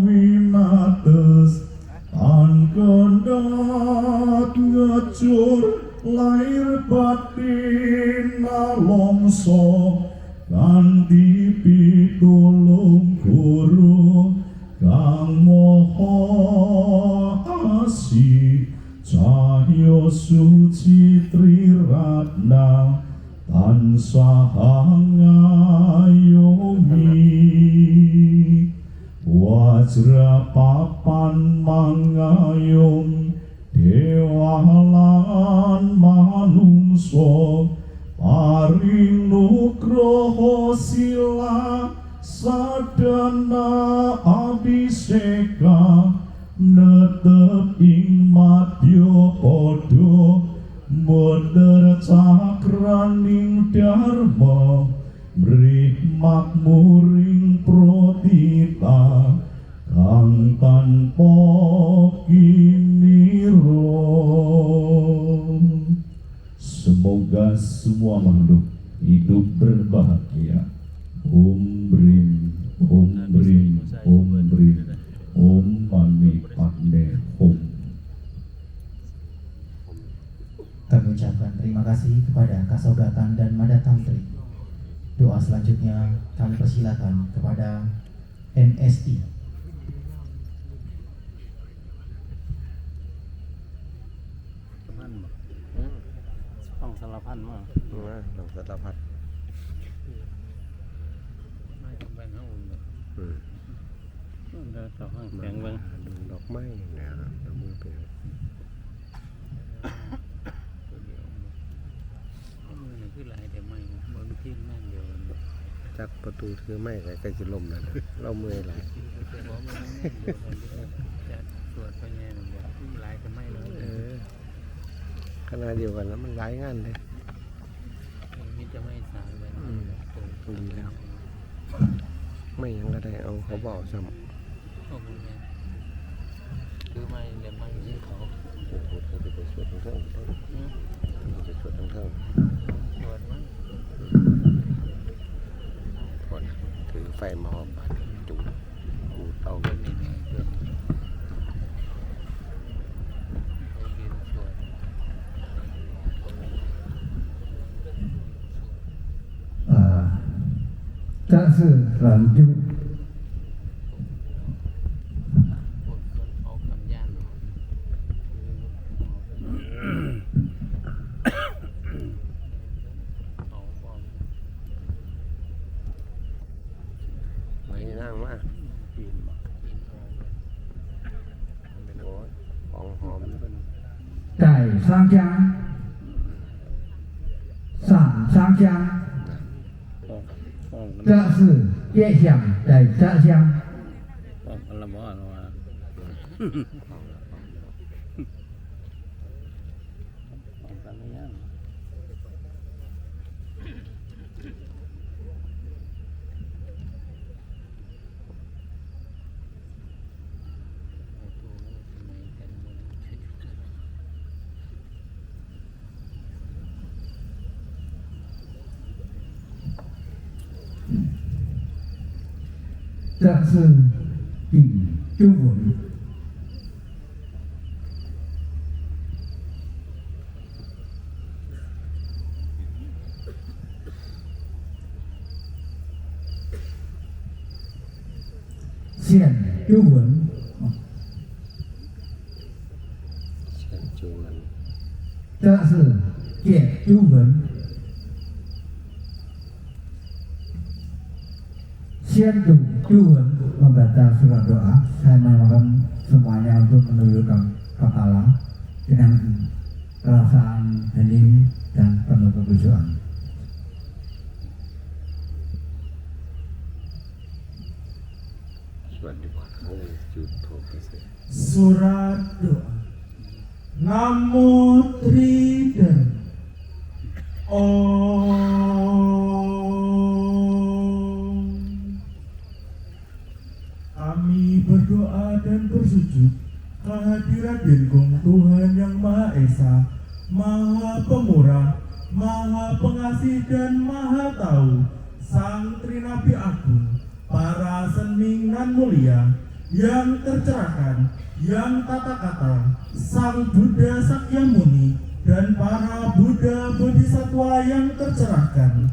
winates tan kendhat ngecur lair batin nalongso kanthi pitulung guru kang moho asih cahya suci triratna tansah ngayomi wajra papan mangayom dewa lan manungso paring nugroho sila sadana abiseka netep ing madya padha modher cakraning dharma mrih makmuring protita kang tanpa kiniro. Semoga semua makhluk hidup berbahagia. Om Brim, Om Brim, Om Brim, Om Mani Padme Hum. Kami ucapkan terima kasih kepada Kasogatan dan Madatantri. Doa selanjutnya kami persilakan kepada NSI.ต้องสารพันมาก ต้องสารพัด ไม่ต้องแบ่งให้อุ่นเลยเดินต่อห้างแข็งเบิ้ง ดอกไม้นะครับดอกมือเป็น มือหนึ่งคือหลายแต่ไม่บนที่แม่งเดียว จักประตูถือไม้ใกล้จะล่มแล้วนะเราเมื่อยหลาย เพราะมันแม่งเดียวจะตรวจไปไงหนึ่งแบบหลายแต่ไม่เลย ขณะเดียวกันแล้วมันหลายงานเลย มิจะไม่สายเลย ดีแล้ว ไม่ยังก็ได้เอาเขาบอกซ้ำ โอ้โหเนี่ยคือไม่เดี๋ยวไม่ที่เขา เขาจะไปสวดทั้งเท่าจะสวดทั้งเท่า ตรวจมั้ง ก่อนถือไฟมาหอบจุดกูเตา เป็นยังไงตรวจบินตรวจ Các sự làm chủ เอาคำย่านเอาปอม ไม่นั่งมาก ปีนมาปีนออกเลย เป็นโอ้ยของหอมเป็น Tại sang trang Sản sang trang ออกกัน Các sự dễ dàng tại gia giang ออกกันละบ่ละว่าออกกันไม่ยาก Các sự tìm chú vững Xiển chú vững เชิญชวน Các sự kiện chú vững Xiển đủ chú vững membaca surat doa. Saya memohon semuanya untuk menundukkan kepala dengan perasaan hening dan penuh kekhusyuan. สวดดีกว่าโอ้ยจุดโทไปเสีย Surat doa Namo Tridharma Kami berdoa dan bersujud kehadirat Dinkung Tuhan Yang Maha Esa, Maha Pemurah, Maha Pengasih dan Maha Tahu, Sang Trinabi Agung, para sening nan mulia, yang tercerahkan, yang tata kata, Sang Buddha Sakyamuni, dan para Buddha Bodhisattva yang tercerahkan.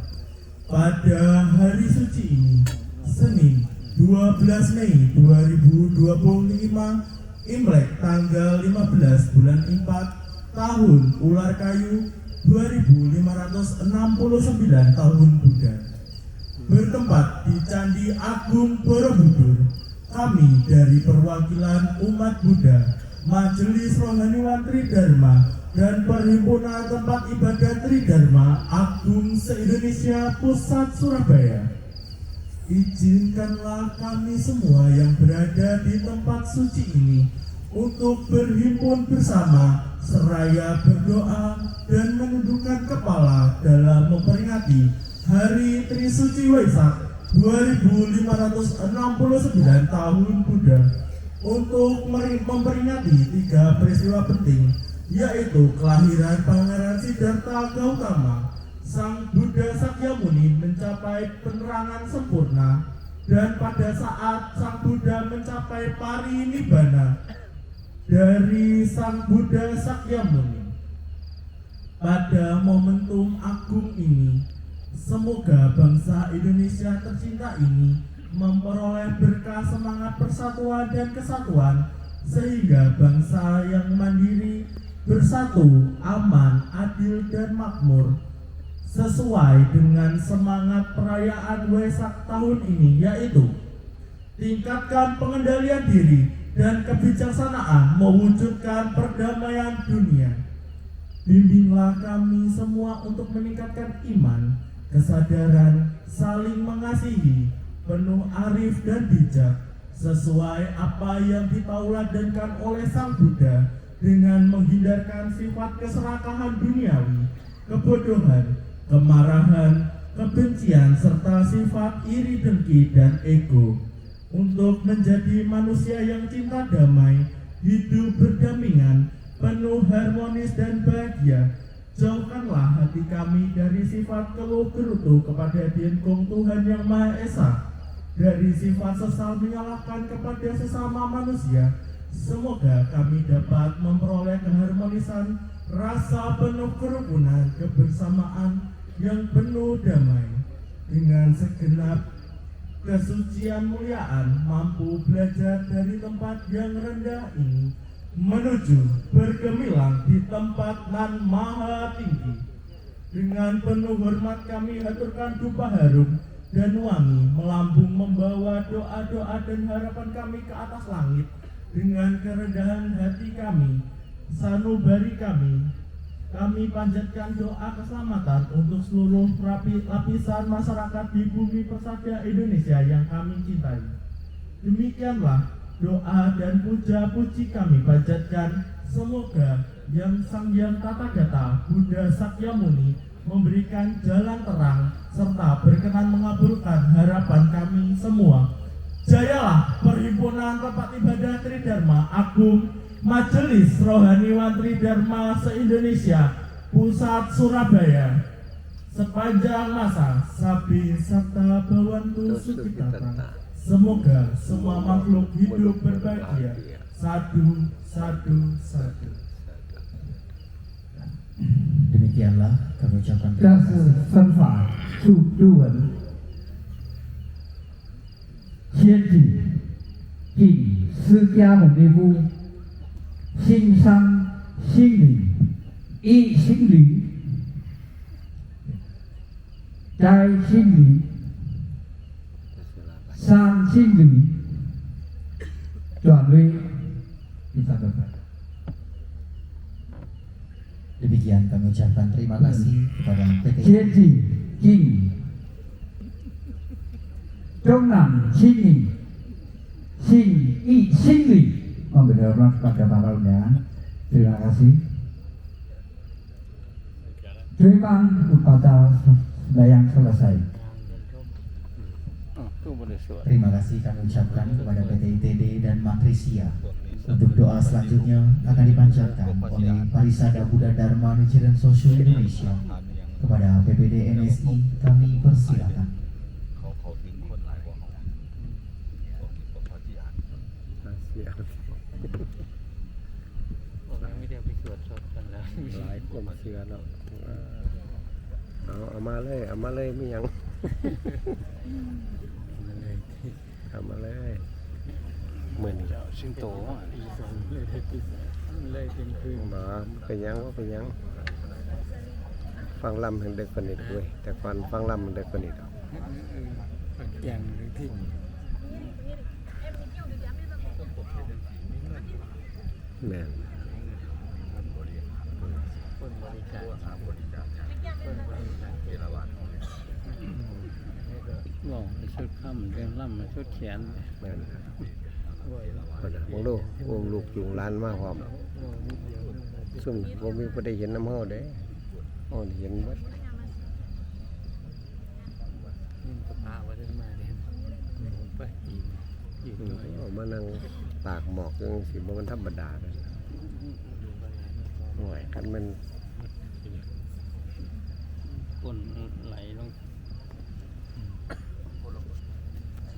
Pada hari suci ini, Senin 12 Mei 2025, Imlek tanggal 15 bulan 4 tahun Ular Kayu 2569 tahun Buddha, bertempat di Candi Agung Borobudur, kami dari perwakilan umat Buddha, Majelis Rohaniwan Tridharma dan Perhimpunan Tempat Ibadah Tridharma Agung se-Indonesia Pusat Surabaya, izinkanlah kami semua yang berada di tempat suci ini untuk berhimpun bersama seraya berdoa dan menundukkan kepala dalam memperingati Hari Trisuci Waisak 2569 tahun Buddha, untuk memperingati 3 peristiwa penting, yaitu kelahiran Pangeran Siddhartha Gautama, Sang Buddha Sakyamuni mencapai penerangan sempurna, dan pada saat Sang Buddha mencapai parinibbana dari Sang Buddha Sakyamuni. Pada momentum agung ini, semoga bangsa Indonesia tercinta ini memperoleh berkah semangat persatuan dan kesatuan, sehingga bangsa yang mandiri, bersatu, aman, adil, dan makmur, sesuai dengan semangat perayaan Waisak tahun ini, yaitu tingkatkan pengendalian diri dan kebijaksanaan mewujudkan perdamaian dunia. Bimbinglah kami semua untuk meningkatkan iman, kesadaran, saling mengasihi, penuh arif dan bijak, sesuai apa yang ditauladankan oleh Sang Buddha, dengan menghindarkan sifat keserakahan duniawi, kebodohan, kemarahan, kebencian, serta sifat iri dengki dan ego, untuk menjadi manusia yang cinta damai, hidup berdampingan, penuh harmonis dan bahagia. Jauhkanlah hati kami dari sifat keluh gerutu kepada Dinkung Tuhan Yang Maha Esa, dari sifat sesal menyalahkan kepada sesama manusia. Semoga kami dapat memperoleh keharmonisan, rasa penuh kerukunan, kebersamaan yang penuh damai, dengan segenap kesucian muliaan, mampu belajar dari tempat yang rendah ini menuju bergemilang di tempat nan maha tinggi. Dengan penuh hormat kami haturkan dupa harum dan wangi melambung membawa doa-doa dan harapan kami ke atas langit. Dengan kerendahan hati kami, sanubari kami panjatkan doa keselamatan untuk seluruh lapisan masyarakat di bumi persada Indonesia yang kami cintai. Demikianlah doa dan puja-puji kami panjatkan, semoga Yang Sang Hyang Tathagata Buddha Sakyamuni memberikan jalan terang serta berkenan mengabulkan harapan kami semua. Jayalah Perhimpunan Tempat Ibadah Tridharma Agung Majelis Rohaniwan Tridharma se-Indonesia Pusat Surabaya sepanjang masa Sabi Satta Bhawantu Sukhitata. Semoga semua makhluk hidup berbahagia. Sadu, sadu, sadu. Demikianlah kami ucapkan 这是分法助入文，先举敬释迦牟尼佛，心伤心灵，一心灵，在心灵，三心灵，转为第三个法。 Demikian kami ucapkan terima kasih kepada PT 先举敬中南心灵，信义心灵。Memberi hormat kepada para undangan. Terima kasih. Doakan upacara sembahyang selesai. Terima kasih kami ucapkan kepada PT ITB dan Makrisia. Untuk doa selanjutnya akan dipanjatkan oleh Parisada Buddha Dharma Resident Social Indonesia. Kepada PPD NSI kami persilakan.เอามาเลยมีหยัง เอามาเลยเหมือนเจ้าสิงโตเลยเป็นคืน บ่เป็นหยังว่าเป็นหยังฟังลำเห็นเด็กคนนี้ด้วยแต่ฟังลำมันเด็กคนนี้ดอก อย่างที่ แม่น คนบริการบอกชุดข้ามเรื่องล่ำมาชุดแขน แม่นคนน่ะมองดูวงลูกจุงหลานมาพร้อมซุ่มบ่มีบ่ได้เห็นน้ำเฮาเด้เฮาได้เห็นเบิด นี่กระพาว่าได้มาเนี่ยไปอีก เอามานั่งตากหมอกจังสิบ่มันธรรมดาเด้อโอ้ยคันมัน คนไหลลง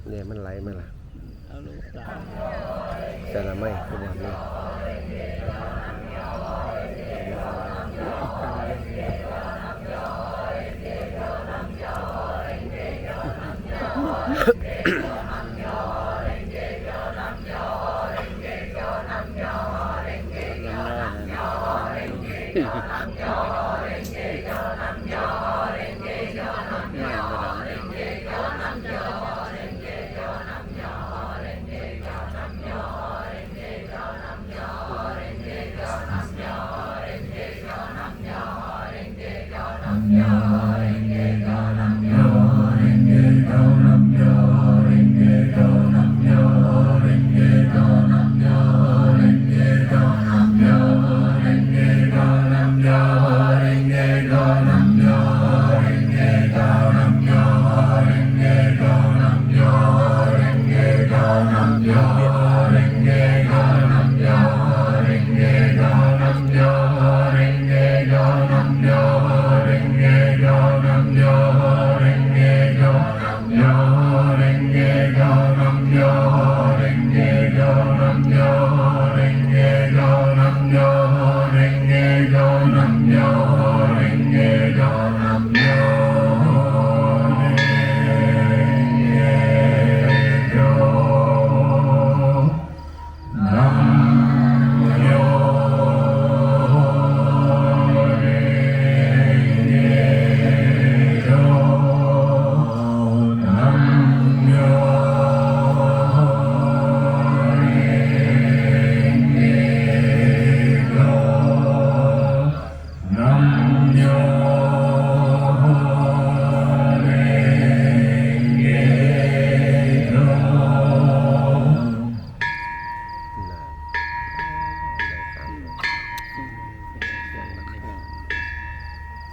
เนี่ยมันไหลมาล่ะ เอาลูกตา แต่ละไม่คือบ่มี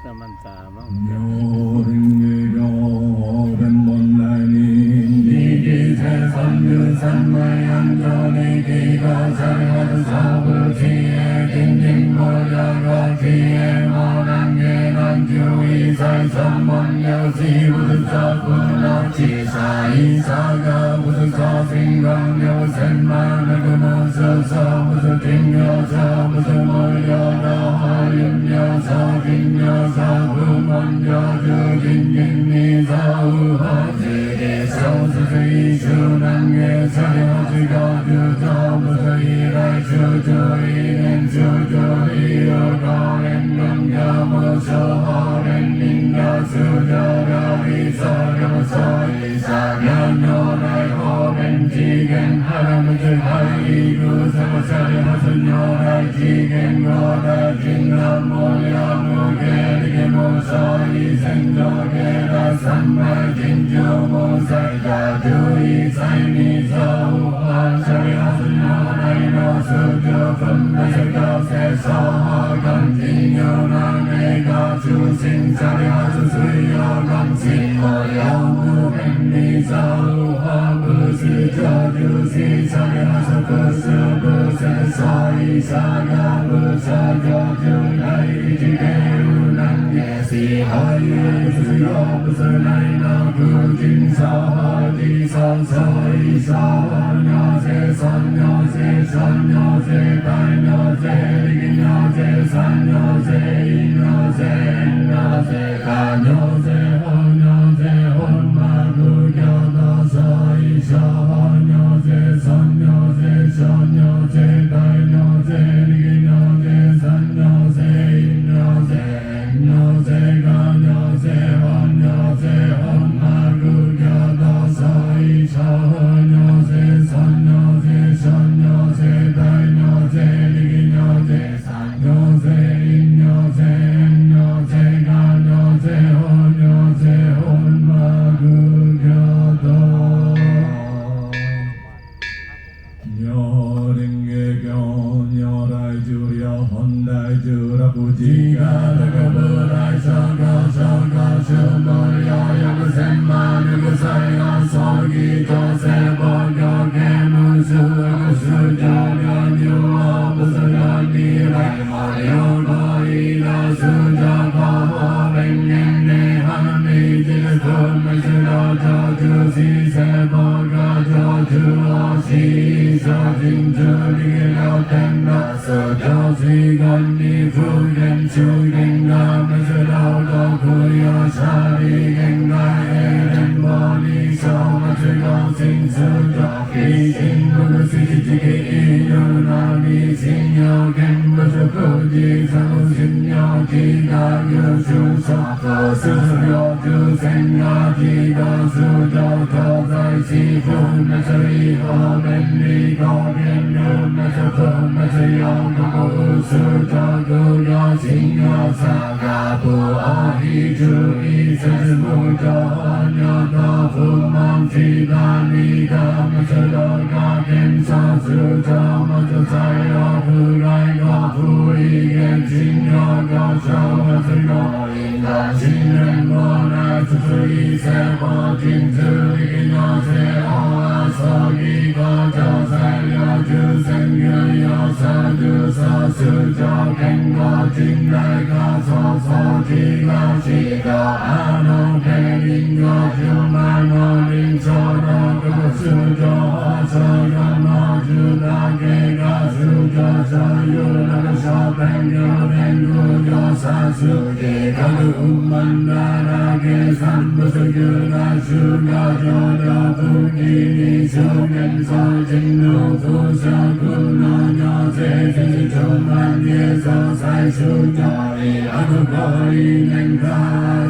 สมันตาบ้าง โยริงเกโยเป็นบนไดนีดีดีเทสัมยุสัมมายันโยนิกิโกสัมมาสาวุทิเอตินติงโมยากาทิเอโมนังเกนันจุอิสัยสัมมัญญาสีวุตสะกุณาจิสาอิสากาวุตสะสิงกังโยเซนมานะกุมสะสะวุตติงโยสะวุตโมยานาหายุญญาสะกิญญาสะภูมัญญาจุกิญญินนิสาอุหะเจเดสะสุสิชุนังเกสะยะจิกาจุตามุสอิราชุจุอิเนชุจุอิโยกาเรนนังยามะสะหะเรนนินนาสุจาราอิสะยะสะอิสะยะโนไรโอเรนจิเกนหะระมะจะไทอิกุสะมะสะยะมะสะโนไรจิเกนโกราจินนะโมยะโมเกริเกโมสะอิสันโตเกระสัมมาจินโจโมสัจจตุอิสัยนิสาอุปาสะยะสะโนไรโนสุโจฟัมมะสะกะเสสะหะกันติโยนาเนกะส诸行萨利哈诸随有光行我有无边尼造化不是这诸行萨利哈萨不是不是所以萨嘎不萨嘎就来一句给无难也是海也是有不是来那不尽萨哈地萨所以萨哈鸟些三鸟些三鸟些大鸟些力鸟些三鸟些一鸟些鸟些大鸟些好鸟些好马古鸟多所以萨哈鸟些三鸟些小鸟些大鸟些力鸟些三鸟些一鸟些鸟些大鸟些好鸟些好马古鸟多所以萨哈鸟些三鸟些小鸟些大鸟些力鸟些三鸟些一鸟些鸟些大鸟些好鸟些好马古鸟多Nyo ringe kyo nyo rai ju yo hon dai ju ra pu ji ga la ga bu rai sa ga shu mo yo ya bu sen ma nu bu sai ga so gi to se bo yo ke mu su jo ga nyu o bu sa ga ni rai ma yo go i la su jo ga ho ben yen ne ha ni ji le ko ma su lo jo ju si se bo ga jo ju o si sa jing zhe li lao ten na sa jiao si gan ni fu gen chu gen ga ma sa lao lo ku ya sha li gen ga e ren mo ni sa ma sa gao sing su ja ki sing ma ma si ji ji ki i yu na ni sing yo gen ma sa ku ji sa mu sing yo ji ga yu su sa ko su yo ju sen ga ji ga su jo to zai si fu ma sa ri ho ben ni go gen nu ma sa fu ma sa yo ga mu su ja gu yo sing yo sa ga pu a hi chu i sa su mu jo han yo ga fu man chi ga ni ga ma sa lo ga gen sa su ja ma sa sai yo fu rai ga fu i gen sing yo ga sa ma sa yo i ga sing ren mo na su su i se bo jing zu li yo se o a so gi ga jo sai yo ju sen yo yo sa ju sa su jo ken ga jing dai ga so so ji ga shi ga a no ke ling yo ju ma no ling so no ga su jo a so yo no ju da ke ga su jo sa yo na ga sa ben yo ben gu yo sa su ji ga lu man da da ke san bu su yu ga su ga jo da fu ni ni su gen so jing nu fu sa gu na nya se se chu man ye so sai su jo i a gu go i nen ga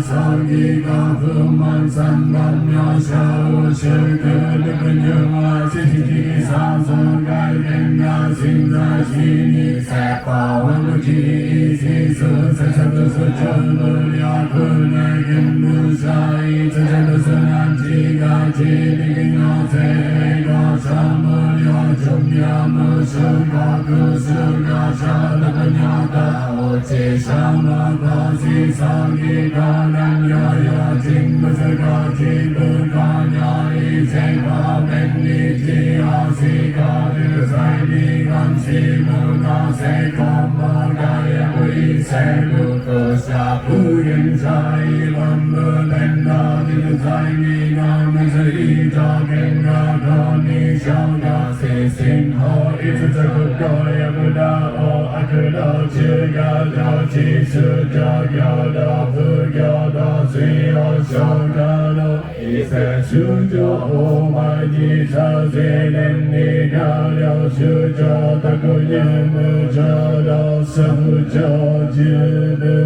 so gi ga fu man san ban yo sha u shi ge le ben yo ma si ji ji sa so ga yen ga sin za shi ni sa pa wan lu ji si su sa sa tu su chu lu ya ku na gen nu sa i sa sa tu su nan ji ga ji li yo se ga sa mu yo chung ya mu su ga ku su ga sha la ga nya ga o che sa ma ga si sa gi ga nan ya ya jing mu sa ga ji lu ga nya i se ga ben ni ji a si ga lu sai ni gan si mu ga se ga ma ga ya i se lu ko sa pu yin sai lam lu ben na ni sai ni ga ma sa i ja gen ga ga ni sha ga se sin ho i su sa ku ga ya bu da o a ku da chi ga da chi su ja ya da fu ya da si o sha ga lo i se su jo ho ma ji sa se nen ni ga liao su jo ta ku ye mu ja da sa hu jo ji de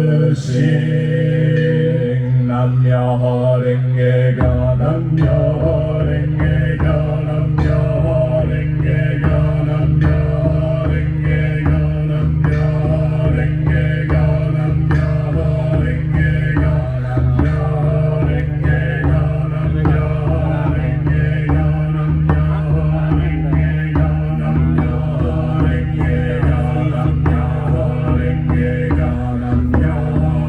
xing nam yo ho ring ge ga nam yo ho ring ge ga nam yo ho ring ge ga nam yo ho ring ge ga nam yo ho ring ge ga nam yo ho ring ge ga nam yo ho ring ge ga nam yo ho ring ge ga nam yo ho ring ge ga nam yo ho ring ge ga nam yo ho ring ge ga nam yo ho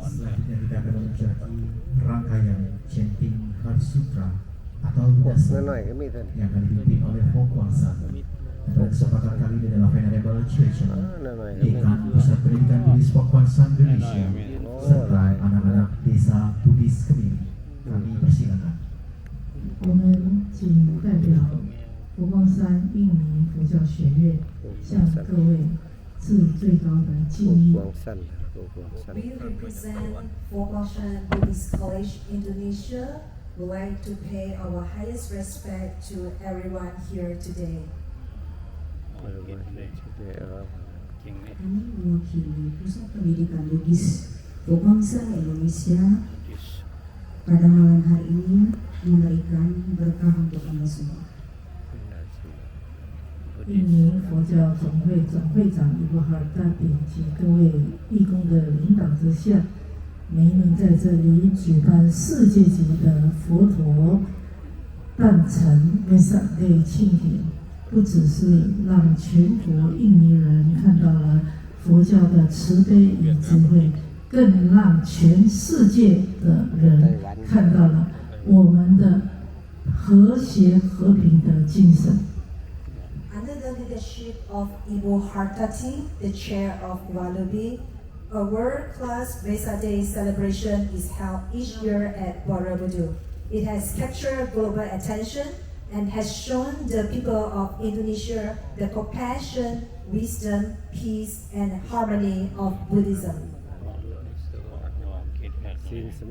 Selanjutnya kita akan menjadi rangkaian chanting Harsutra atau Budasa yang akan dipimpin oleh Fokwangsa. Pada kesempatan kali ini adalah Venerable Chechen, Dekan Pusat Pendidikan Buddhis Fokwangsa Indonesia, serta anak-anak desa Buddhis Kemiri. Kami persilakan. 我们仅代表佛光山印尼佛教学院向各位致最高的敬意。 We represent Fokwangsan Buddhist College Indonesia. We like to pay our highest respect to everyone here today. Kami mewakili Pusat Pendidikan Buddhis Fokwangsan Indonesia pada malam hari ini memberikan berkah untuk Anda semua. 印尼佛教总会总会长伊波哈尔大比及各位义工的领导之下，每一年在这里举办世界级的佛陀诞辰 Vesak Day 庆典，不只是让全国印尼人看到了佛教的慈悲与智慧，更让全世界的人看到了我们的和谐和平的精神。 Under the leadership of Ibu Hartati, the chair of Walubi, a world-class Vesak Day celebration is held each year at Borobudur. It has captured global attention and has shown the people of Indonesia the compassion, wisdom, peace, and harmony of Buddhism.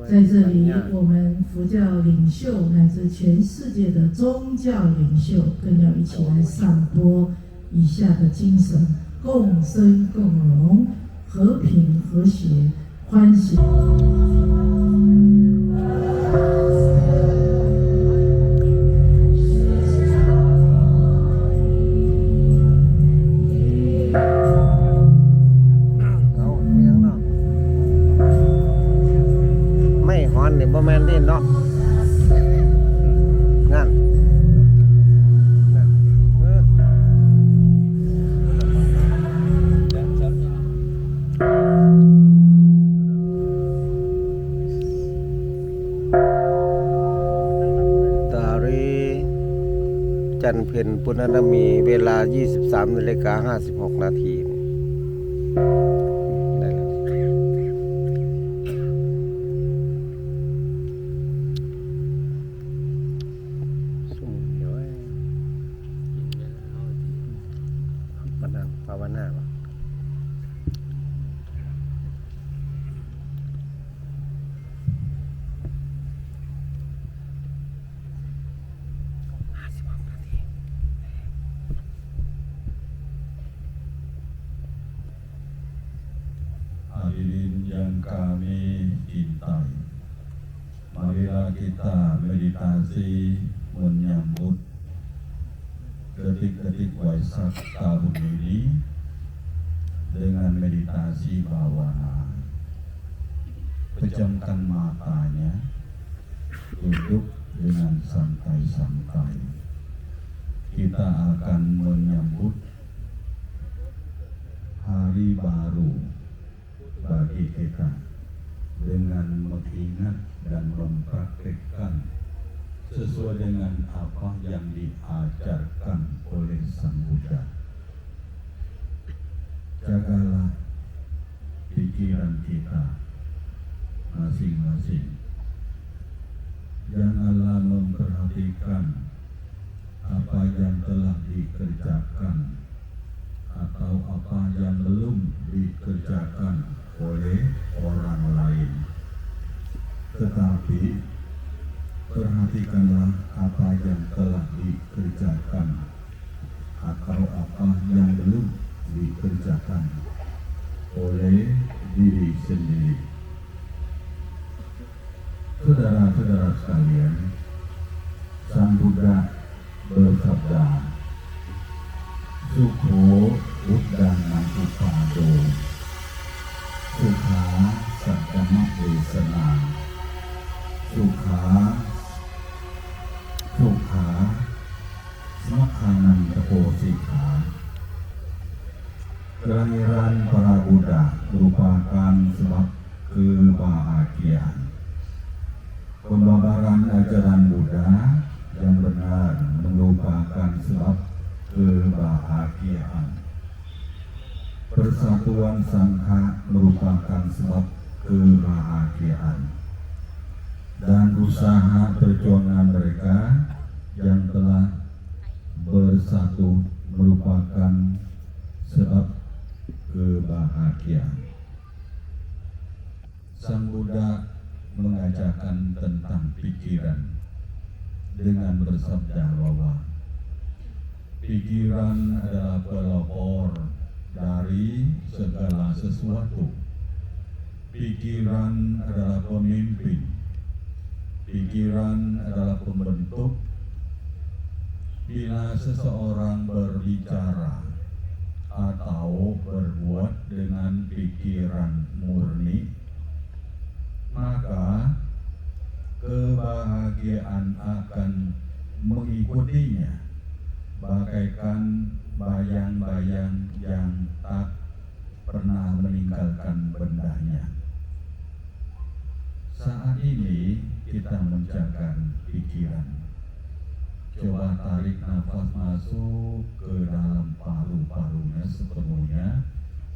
在这里，我们佛教领袖乃至全世界的宗教领袖，更要一起来散播以下的精神：共生共荣、和平和谐、欢喜。 บ่แม่นดิเนาะนั่น จันทร์เพ็ญปุณณมีเวลา 23:56 นาทีได้แล้วสุ่มเดี๋ยวไว้ปนังภาวนาบ่Hadirin yang kami cintai, marilah kita meditasi menyambut detik-detik Waisak tahun ini dengan meditasi bawana. Pejamkan matanya, duduk dengan santai-santai. Kita akan menyambut hari baru bagi kita dengan mengingat dan mempraktikkan sesuai dengan apa yang diajarkan oleh Sang Buddha. Jagalah pikiran kita masing-masing. Janganlah memperhatikan apa yang telah dikerjakan atau apa yang belum dikerjakan oleh orang lain, tetapi perhatikanlah apa yang telah dikerjakan atau apa yang belum dikerjakan oleh diri sendiri. Saudara-saudara sekalian, Sang Buddha bersabda, Sukho Uddana Upado, Sukha Saddhamma Desana, Sukha Semakhanan Teposika. Kelahiran para Buddha merupakan sebab kebahagiaan. Pembabaran ajaran Buddha yang benar merupakan sebab kebahagiaan. Persatuan Sangha merupakan sebab kebahagiaan. Dan usaha perjuangan mereka yang telah bersatu merupakan sebab kebahagiaan. Sang Buddha mengajarkan tentang pikiran dengan bersabda bahwa pikiran adalah pelopor dari segala sesuatu. Pikiran adalah pemimpin. Pikiran adalah pembentuk. Bila seseorang berbicara atau berbuat dengan pikiran murni, maka kebahagiaan akan mengikutinya, bagaikan bayang-bayang yang tak pernah meninggalkan bendanya. Saat ini kita menjaga pikiran. Coba tarik nafas masuk ke dalam paru-parunya sepenuhnya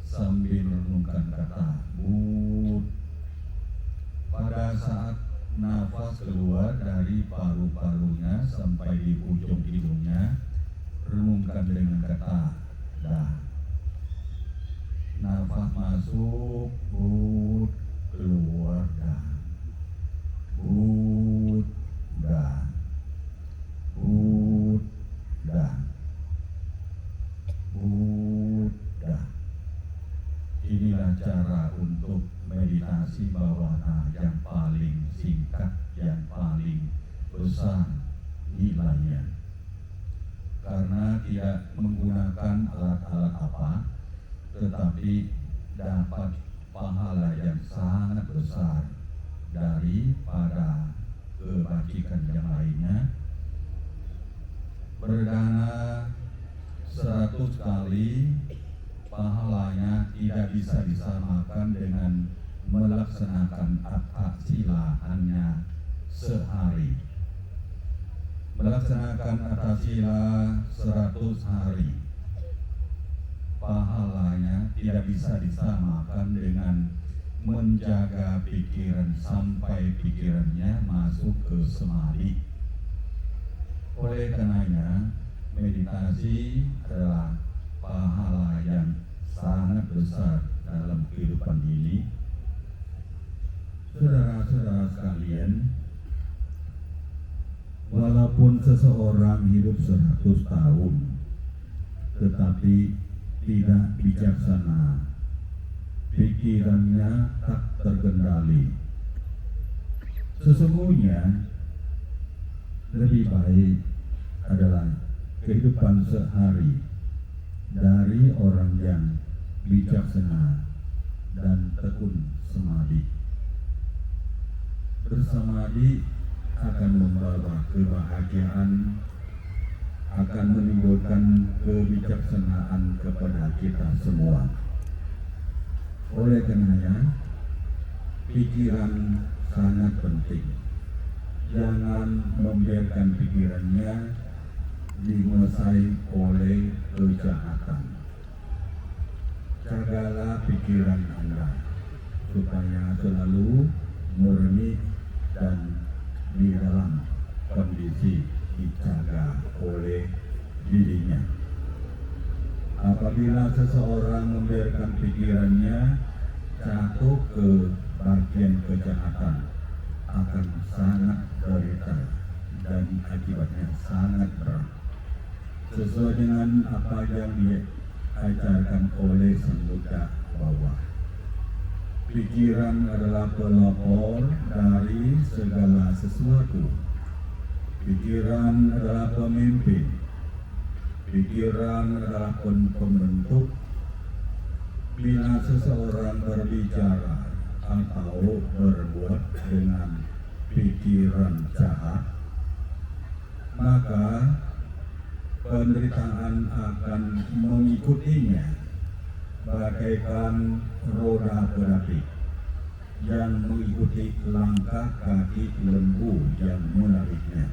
sambil renungkan kata Bud. Pada saat nafas keluar dari paru-parunya sampai di ujung hidungnya, renungkan dengan kata dah. Nafas masuk, Bud, keluar dah. Bud, dah. Bud, dah. Bud, dah. Inilah cara untuk meditasi bawana yang paling singkat, yang paling besar nilainya. Karena tidak menggunakan alat-alat apa, tetapi dapat pahala yang sangat besar daripada kebajikan yang lainnya. Berdana 100 kali, pahalanya tidak bisa disamakan dengan melaksanakan atak sila hanya sehari. melaksanakan atasila 100 hari. Pahalanya tidak bisa disamakan dengan menjaga pikiran sampai pikirannya masuk ke samadhi. Oleh karenanya, meditasi adalah pahala yang sangat besar dalam kehidupan ini. Saudara-saudara sekalian, walaupun seseorang hidup 100 tahun, tetapi tidak bijaksana, pikirannya tak terkendali, sesungguhnya lebih baik adalah kehidupan sehari dari orang yang bijaksana dan tekun samadhi. Bersamadhi akan membawa kebahagiaan, akan menimbulkan kebijaksanaan kepada kita semua. Oleh karenanya, pikiran sangat penting. Jangan membiarkan pikirannya dikuasai oleh kejahatan. Jagalah pikiran Anda supaya selalu murni dan di dalam kondisi dijaga oleh dirinya. Apabila seseorang membiarkan pikirannya jatuh ke bagian kejahatan, akan sangat derita dan akibatnya sangat berat. Sesuai dengan apa yang diajarkan oleh Sang Buddha bahwa pikiran adalah pelopor dari segala sesuatu. Pikiran adalah pemimpin. Pikiran adalah pembentuk. Bila seseorang berbicara atau berbuat dengan pikiran jahat, maka penderitaan akan mengikutinya bagaikan roda berapi yang mengikuti langkah kaki lembu yang menariknya.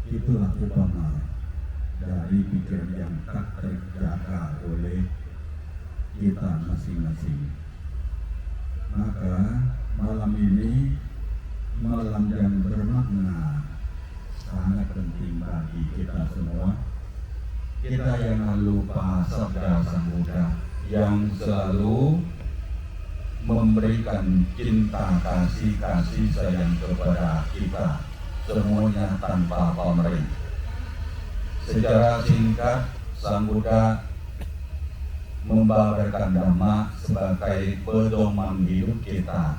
Itulah upama dari pikiran yang tak terjaga oleh kita masing-masing. Maka malam ini malam yang bermakna, sangat penting bagi kita semua. Kita jangan lupa sabda Sang Buddha yang selalu memberikan cinta kasih sayang kepada kita semuanya tanpa pamrih. Secara singkat, Sang Buddha membawakan Dhamma sebagai pedoman hidup kita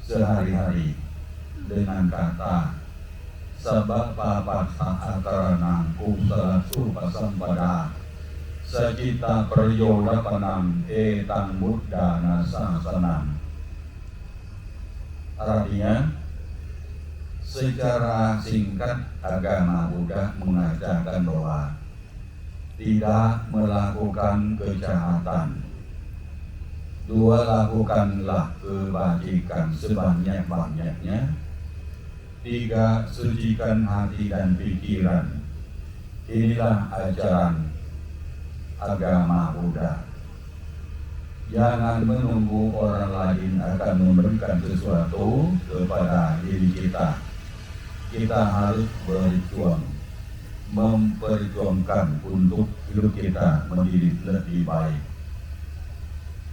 sehari-hari dengan kata sabapapata akaranang kusalasu pasampada sajita peryodapanam etang buddha nasasanam. Artinya, secara singkat agama Buddha mengajarkan bahwa tidak melakukan kejahatan. 2, lakukanlah kebajikan sebanyak-banyaknya. 3, sucikan hati dan pikiran. Inilah ajaran agama Buddha. Jangan menunggu orang lain akan memberikan sesuatu kepada diri kita. Kita harus berjuang, memperjuangkan untuk hidup kita menjadi lebih baik.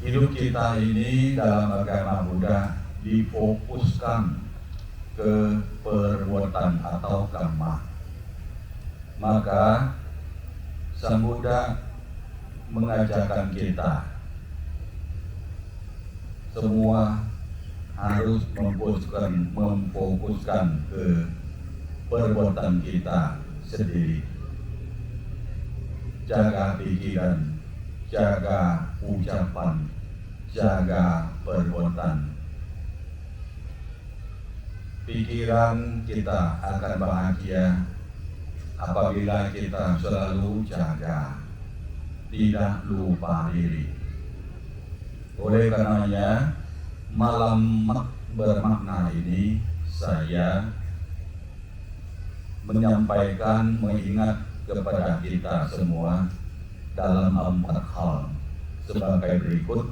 Hidup kita ini dalam agama Buddha difokuskan ke perbuatan atau karma. Maka Sang Buddha mengajarkan kita semua harus memfokuskan ke perbuatan kita sendiri. Jaga pikiran, jaga ucapan, jaga perbuatan. Pikiran kita akan bahagia apabila kita selalu jaga, tidak lupa diri. Oleh karenanya, malam bermakna ini saya menyampaikan mengingat kepada kita semua dalam 4 hal sebagai berikut.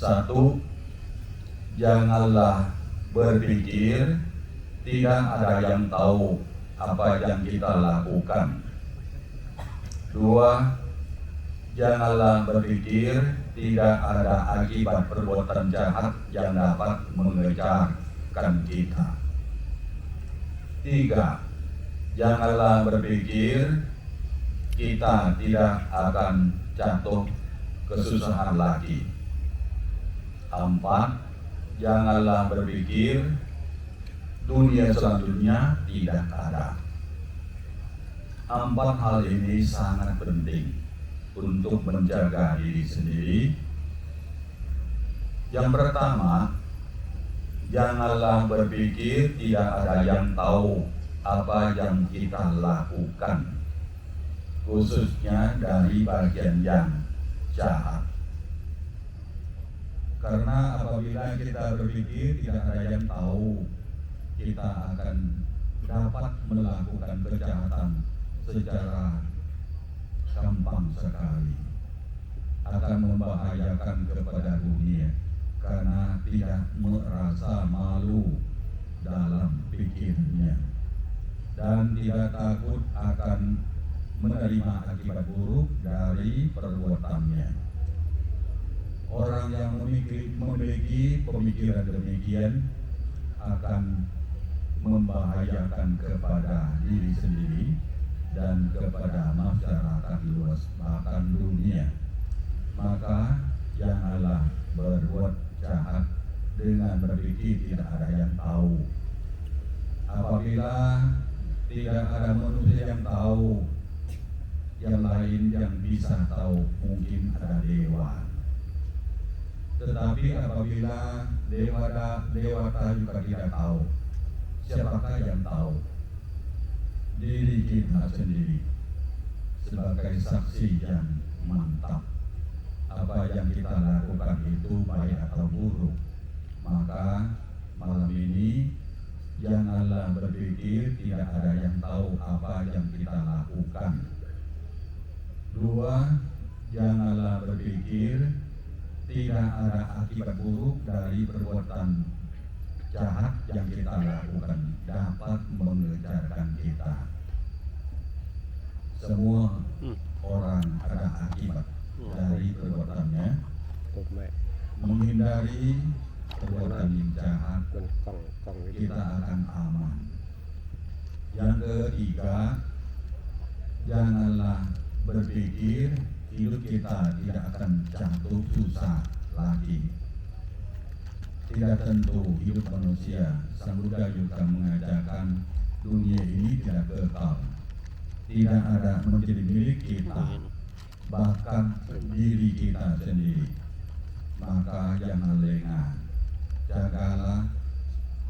1. Janganlah berpikir tidak ada yang tahu apa yang kita lakukan. 2. Janganlah berpikir tidak ada akibat perbuatan jahat yang dapat mengejarkan kita. 3. Janganlah berpikir kita tidak akan jatuh kesusahan lagi. 4. Janganlah berpikir dunia selanjutnya tidak ada. 4 hal ini sangat penting untuk menjaga diri sendiri. Yang pertama, janganlah berpikir tidak ada yang tahu apa yang kita lakukan, khususnya dari bagian yang jahat. Karena apabila kita berpikir tidak ada yang tahu, kita akan dapat melakukan kejahatan secara gampang sekali, akan membahayakan kepada dunia karena tidak merasa malu dalam pikirannya dan tidak takut akan menerima akibat buruk dari perbuatannya. Orang yang memiliki pemikiran demikian akan membahayakan kepada diri sendiri dan kepada masyarakat luas bahkan dunia. Maka janganlah berbuat jahat dengan berpikir tidak ada yang tahu. Apabila tidak ada manusia yang tahu, yang lain yang bisa tahu mungkin ada dewa. Tetapi apabila dewata juga tidak tahu, siapakah yang tahu? Diri kita sendiri sebagai saksi yang mantap. Apa yang kita lakukan itu baik atau buruk. Maka malam ini janganlah berpikir tidak ada yang tahu apa yang kita lakukan. 2. Janganlah berpikir tidak ada akibat buruk dari perbuatan jahat yang kita lakukan dapat mengejarkan kita. Semua orang ada akibat dari perbuatannya. Menghindari perbuatan yang jahat, kita akan aman. Yang ketiga, janganlah berpikir hidup kita tidak akan jatuh susah lagi. Tidak tentu hidup manusia. Sang Buddha juga mengajarkan dunia ini tidak kekal, tidak ada menjadi milik kita, bahkan diri kita sendiri. Maka jangan lengah, jagalah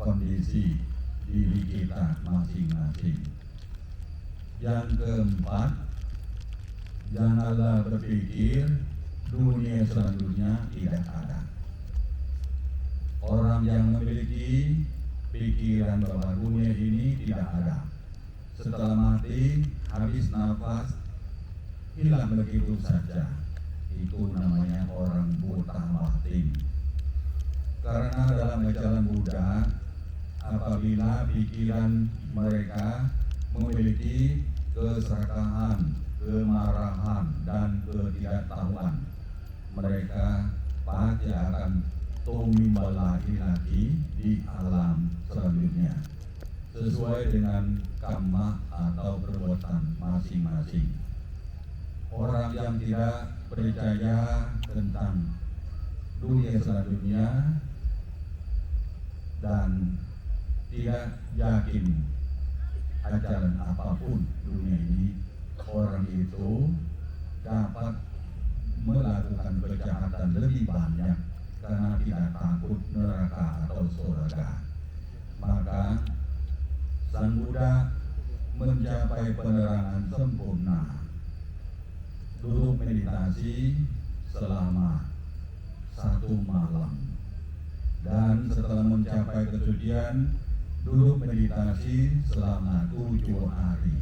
kondisi diri kita masing-masing. Yang keempat, janganlah berpikir dunia selanjutnya tidak ada. Orang yang memiliki pikiran bahwa dunia ini tidak ada, setelah mati, habis nafas, hilang begitu saja. Itu namanya orang buta batin. Karena dalam ajaran Buddha, apabila pikiran mereka memiliki keserakahan, kemarahan, dan ketidaktahuan, mereka pasti akan tumbuh lagi di alam selanjutnya sesuai dengan karma atau perbuatan masing-masing. Orang yang tidak percaya tentang dunia selanjutnya dan tidak yakin ajaran apapun dunia ini, orang itu dapat melakukan kejahatan lebih banyak karena tidak takut neraka atau surga. Maka Sang Buddha mencapai penerangan sempurna, duduk meditasi selama 1 malam, dan setelah mencapai kesucian Dulu meditasi selama 7 hari,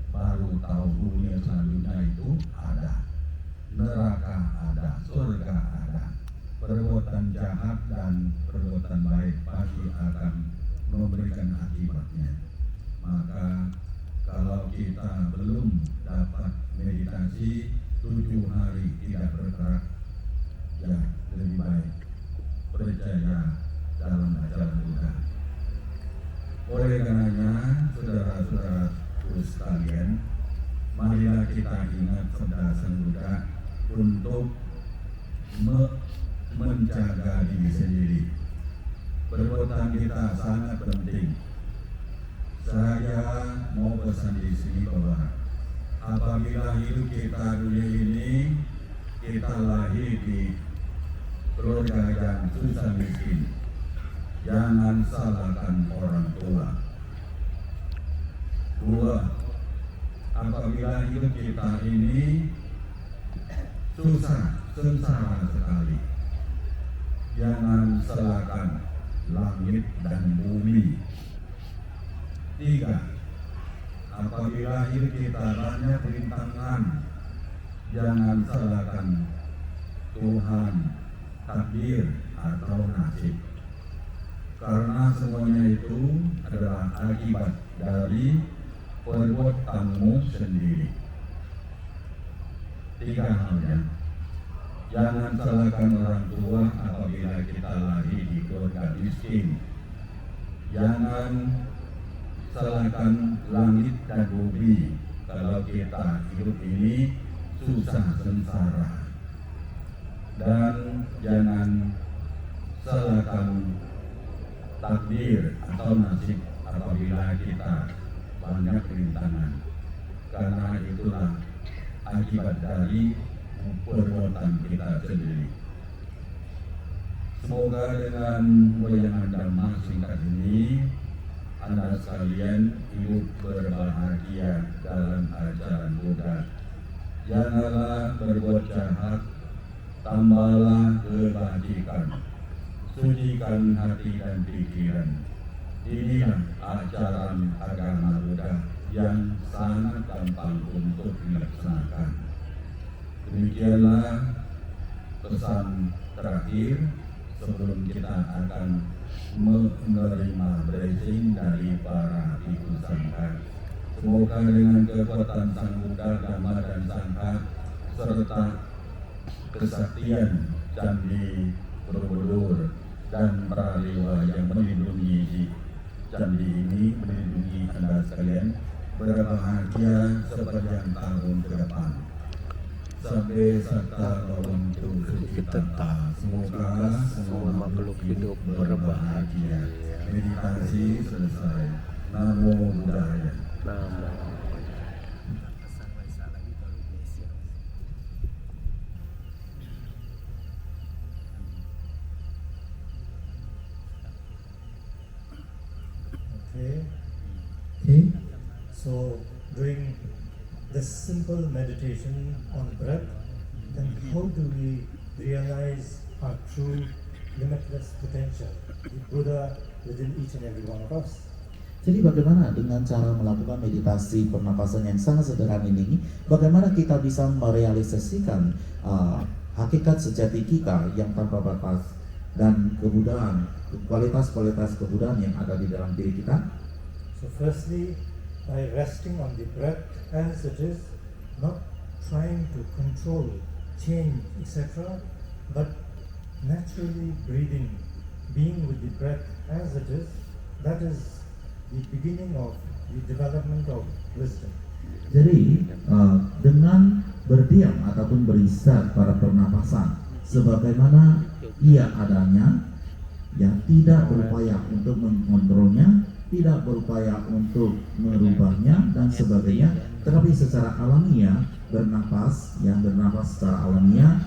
baru tahu dunia selanjutnya itu ada. Neraka ada, surga ada. Perbuatan jahat dan perbuatan baik pasti akan memberikan akibatnya. Maka kalau kita belum dapat meditasi 7 hari tidak bergerak, ya lebih baik percaya dalam ajaran Buddha. Oleh karenanya, saudara-saudara sekalian, marilah kita ingat sabda Sang Buddha untuk menjaga diri sendiri. Perbuatan kita sangat penting. Saya mau pesan di sini bahwa apabila hidup kita dunia ini, kita lahir di keluarga yang susah miskin, jangan salahkan orang tua. 2, apabila hidup kita ini susah, sengsara sekali, jangan salahkan langit dan bumi. 3, apabila hidup kita banyak rintangan, jangan salahkan Tuhan, takdir atau nasib. Karena semuanya itu adalah akibat dari perbuatanmu sendiri. 3 halnya. Jangan salahkan orang tua apabila kita lahir di keluarga miskin. Jangan salahkan langit dan bumi kalau kita hidup ini susah sengsara. Dan jangan salahkan takdir atau nasib apabila kita banyak rintangan, karena itulah akibat dari perbuatan kita sendiri. Semoga dengan wayangan Dhamma singkat ini Anda sekalian hidup berbahagia dalam ajaran Buddha. Janganlah berbuat jahat, tambahlah kebajikan, sucikan hati dan pikiran. Inilah ajaran agama Buddha yang sangat gampang untuk dilaksanakan. Demikianlah pesan terakhir sebelum kita akan menerima blessing dari para bhikkhu sangha. Semoga dengan kekuatan Sang Buddha, Dhamma dan Sangha serta kesaktian Candi Borobudur dan Prariwa yang melindungi candi ini, melindungi Anda sekalian, berbahagia sepanjang tahun ke depan. Sampai serta untuk kita. Semoga semua makhluk hidup berbahagia. Meditasi selesai. Namo Buddhaya. Namo. Okay. So during this simple meditation on breath, then how do we realize our true limitless potential, the Buddha within each and every one of us? Jadi bagaimana dengan cara melakukan meditasi pernapasan yang sangat sederhana ini, bagaimana kita bisa merealisasikan hakikat sejati kita yang tanpa batas dan kebudayaan, kualitas-kualitas kebudayaan yang ada di dalam diri kita? So firstly, by resting on the breath as it is, not trying to control, change, etc., but naturally breathing, being with the breath as it is, that is the beginning of the development of wisdom. Jadi dengan berdiam ataupun berisat pada pernapasan sebagaimana ia adanya, yang tidak berupaya untuk mengontrolnya, tidak berupaya untuk merubahnya dan sebagainya, tetapi secara alamiah bernapas, yang bernapas secara alamiah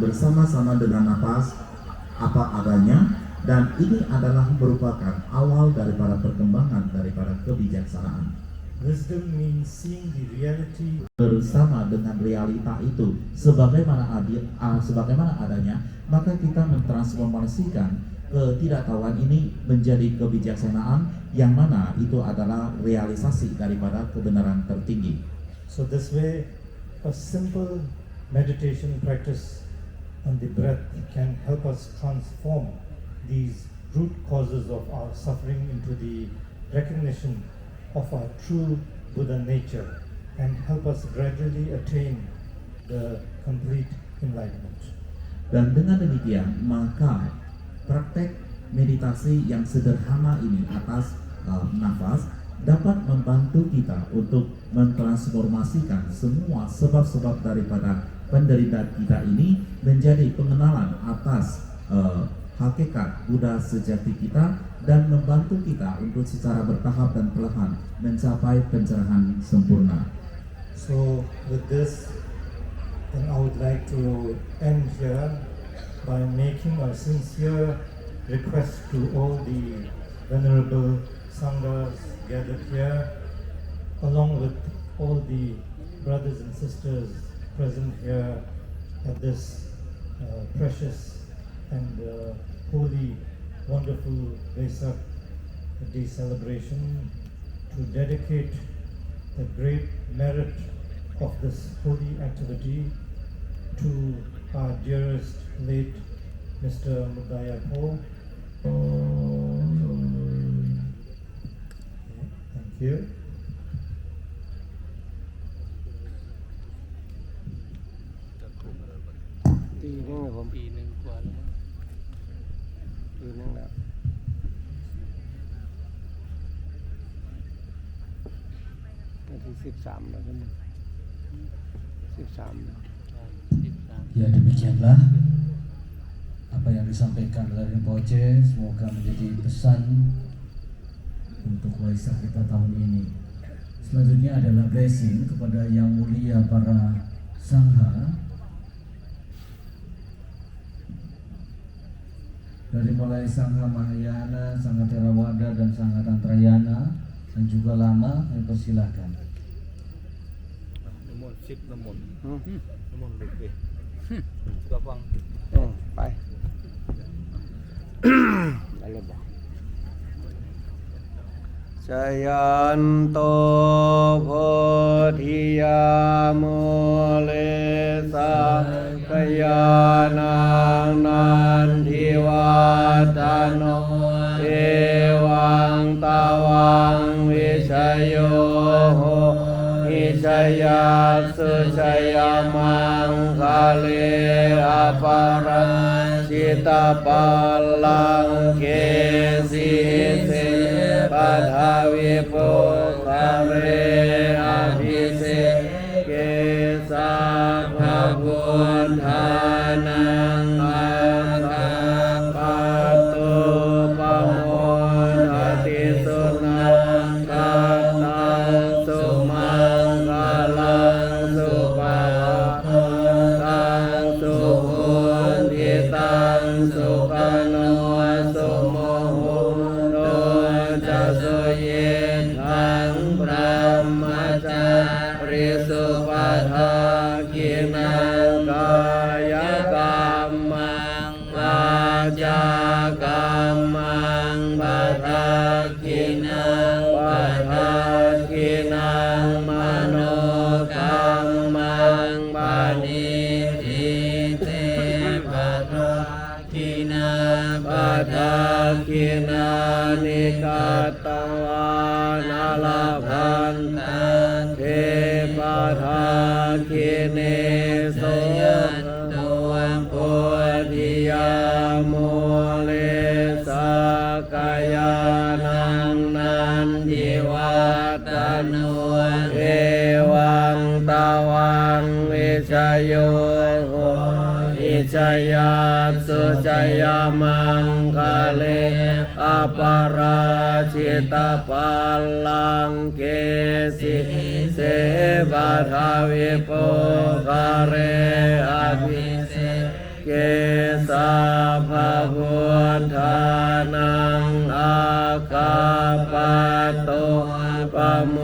bersama-sama dengan napas apa adanya, dan ini adalah merupakan awal daripada perkembangan daripada kebijaksanaan. Wisdom means seeing the reality Bersama dengan realita itu sebagaimana adanya, maka kita mentransformasikan ketidaktahuan ini menjadi kebijaksanaan yang mana itu adalah realisasi daripada kebenaran tertinggi. So this way, a simple meditation practice on the breath can help us transform these root causes of our suffering into the recognition of our true Buddha nature and help us gradually attain the complete enlightenment. Dan dengan demikian, maka praktek meditasi yang sederhana ini atas nafas dapat membantu kita untuk mentransformasikan semua sebab-sebab daripada penderitaan kita ini menjadi pengenalan atas hakikat Buddha sejati kita dan membantu kita untuk secara bertahap dan perlahan mencapai pencerahan sempurna. So with this, then I would like to end here by making a sincere request to all the venerable Sanghas gathered here, along with all the brothers and sisters present here at this precious and holy, wonderful Vesak Day celebration, to dedicate the great merit of this holy activity to our dearest late Mr. Mudaya Po. Thank you.ปีนึงครับผม ปีหนึ่งกว่าแล้ว ปีนึงแล้ววันที่13แล้วกัน13แล้ว Ya demikianlah apa yang disampaikan oleh Rinpoche, semoga menjadi pesan untuk Waisak kita tahun ini. Selanjutnya adalah blessing kepada yang mulia para Sangha. Dari mulai Sangha Mahayana, Sangha Theravada dan Sangha Tantrayana dan juga Lama, saya persilahkan. น้ำมนต์ซิปน้ำมนต์น้ำมนต์ลูกเอ้ยก็ฟัง ไป ไปเลยบอกชยันโตโพธิยาโมเลสากยานังนันทิวาตาโนเอวังตาวังวิชโยโหอิชยัสสุชยมังคาเลอปาราชิตาปัลลังเกสิเสปัทาวิปุคาเรอภิเสเกสาภะพุทธานังอัตตาปัตตุปโมทติสุนังคัตตังสุมังคลังสุภาตังสุหุติตังสุขโนสุโมโหโตจะสุเยทังพระมจาริสุปทากินังกายกรรมังวาจากรรมังปัทากินังปัทากินังมโนกรรมังปานิทิเตปัทากินาปัทากินานิกัตตวานาลาภันตังเทปัทากิเนโสยันตุวังโพธิยาโมเลสากยานังนันทิวัตโนเอวังตาวังวิชโยโหอิชยัสสุชยมังคาเลอปาราชิตาปัลลังเกสิเสปัทาวิปุคาเรอภิเสเกสาภะพุทธานังอากาปัตโตปโม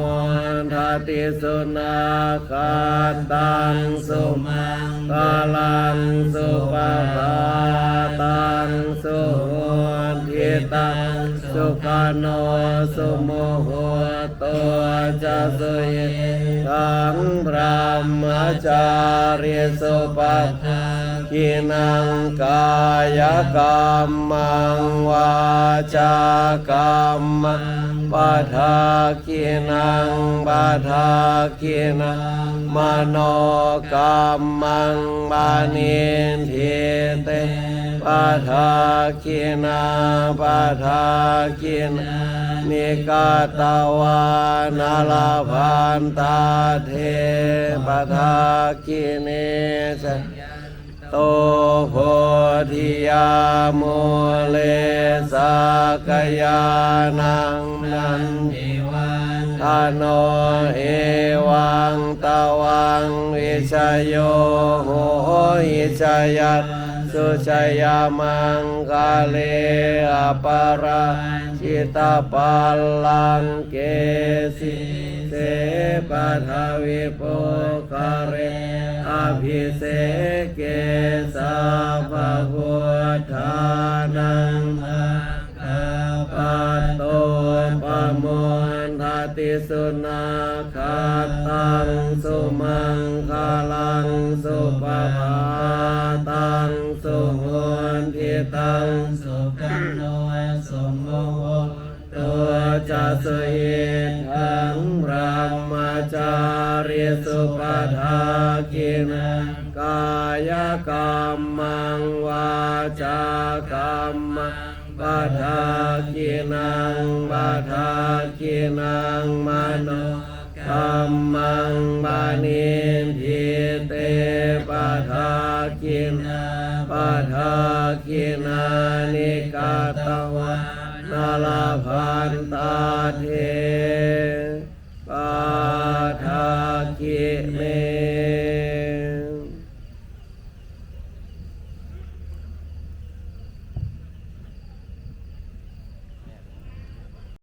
ทติสุนาคาตังสุมังคลังสุปภาตังสุโห ตังสุขโนสุโมโหตัวจะสุยทังพระมจาริสุปัฏฐากินังกายกรรมังวาจากรรมังปัฏฐากินังปัฏฐากินังมโนกรรมังปานิทิเตปัฏฐากินาปัฏฐากินานิกาตวานาลาภันตาเทปัฏฐากิเนสโตโพธิยาโมเลสากยานังนันทิวันทโนเอวังตวังวิชโยโหหิชยัตสุชยามังกาเลอปาราชิตาปัลลังเกสิเสปัทวิปุคาเรอภิเสเกสาภะพุทธานังปัตโตปโมนทติสุนาคาตังสุมังคาลังสุปภาตังสุโหนทิตังสุขันโนสุโมโหตัวจะสุยิทังพระมจาริสุปัฏฐากินังกายกรรมังวาจากรรมังปัฏฐากินังปัฏฐากินังมโนกรรมังปานิทิเตปัฏฐากินาปัฏฐากินานิกาตวานาลาภันตาเท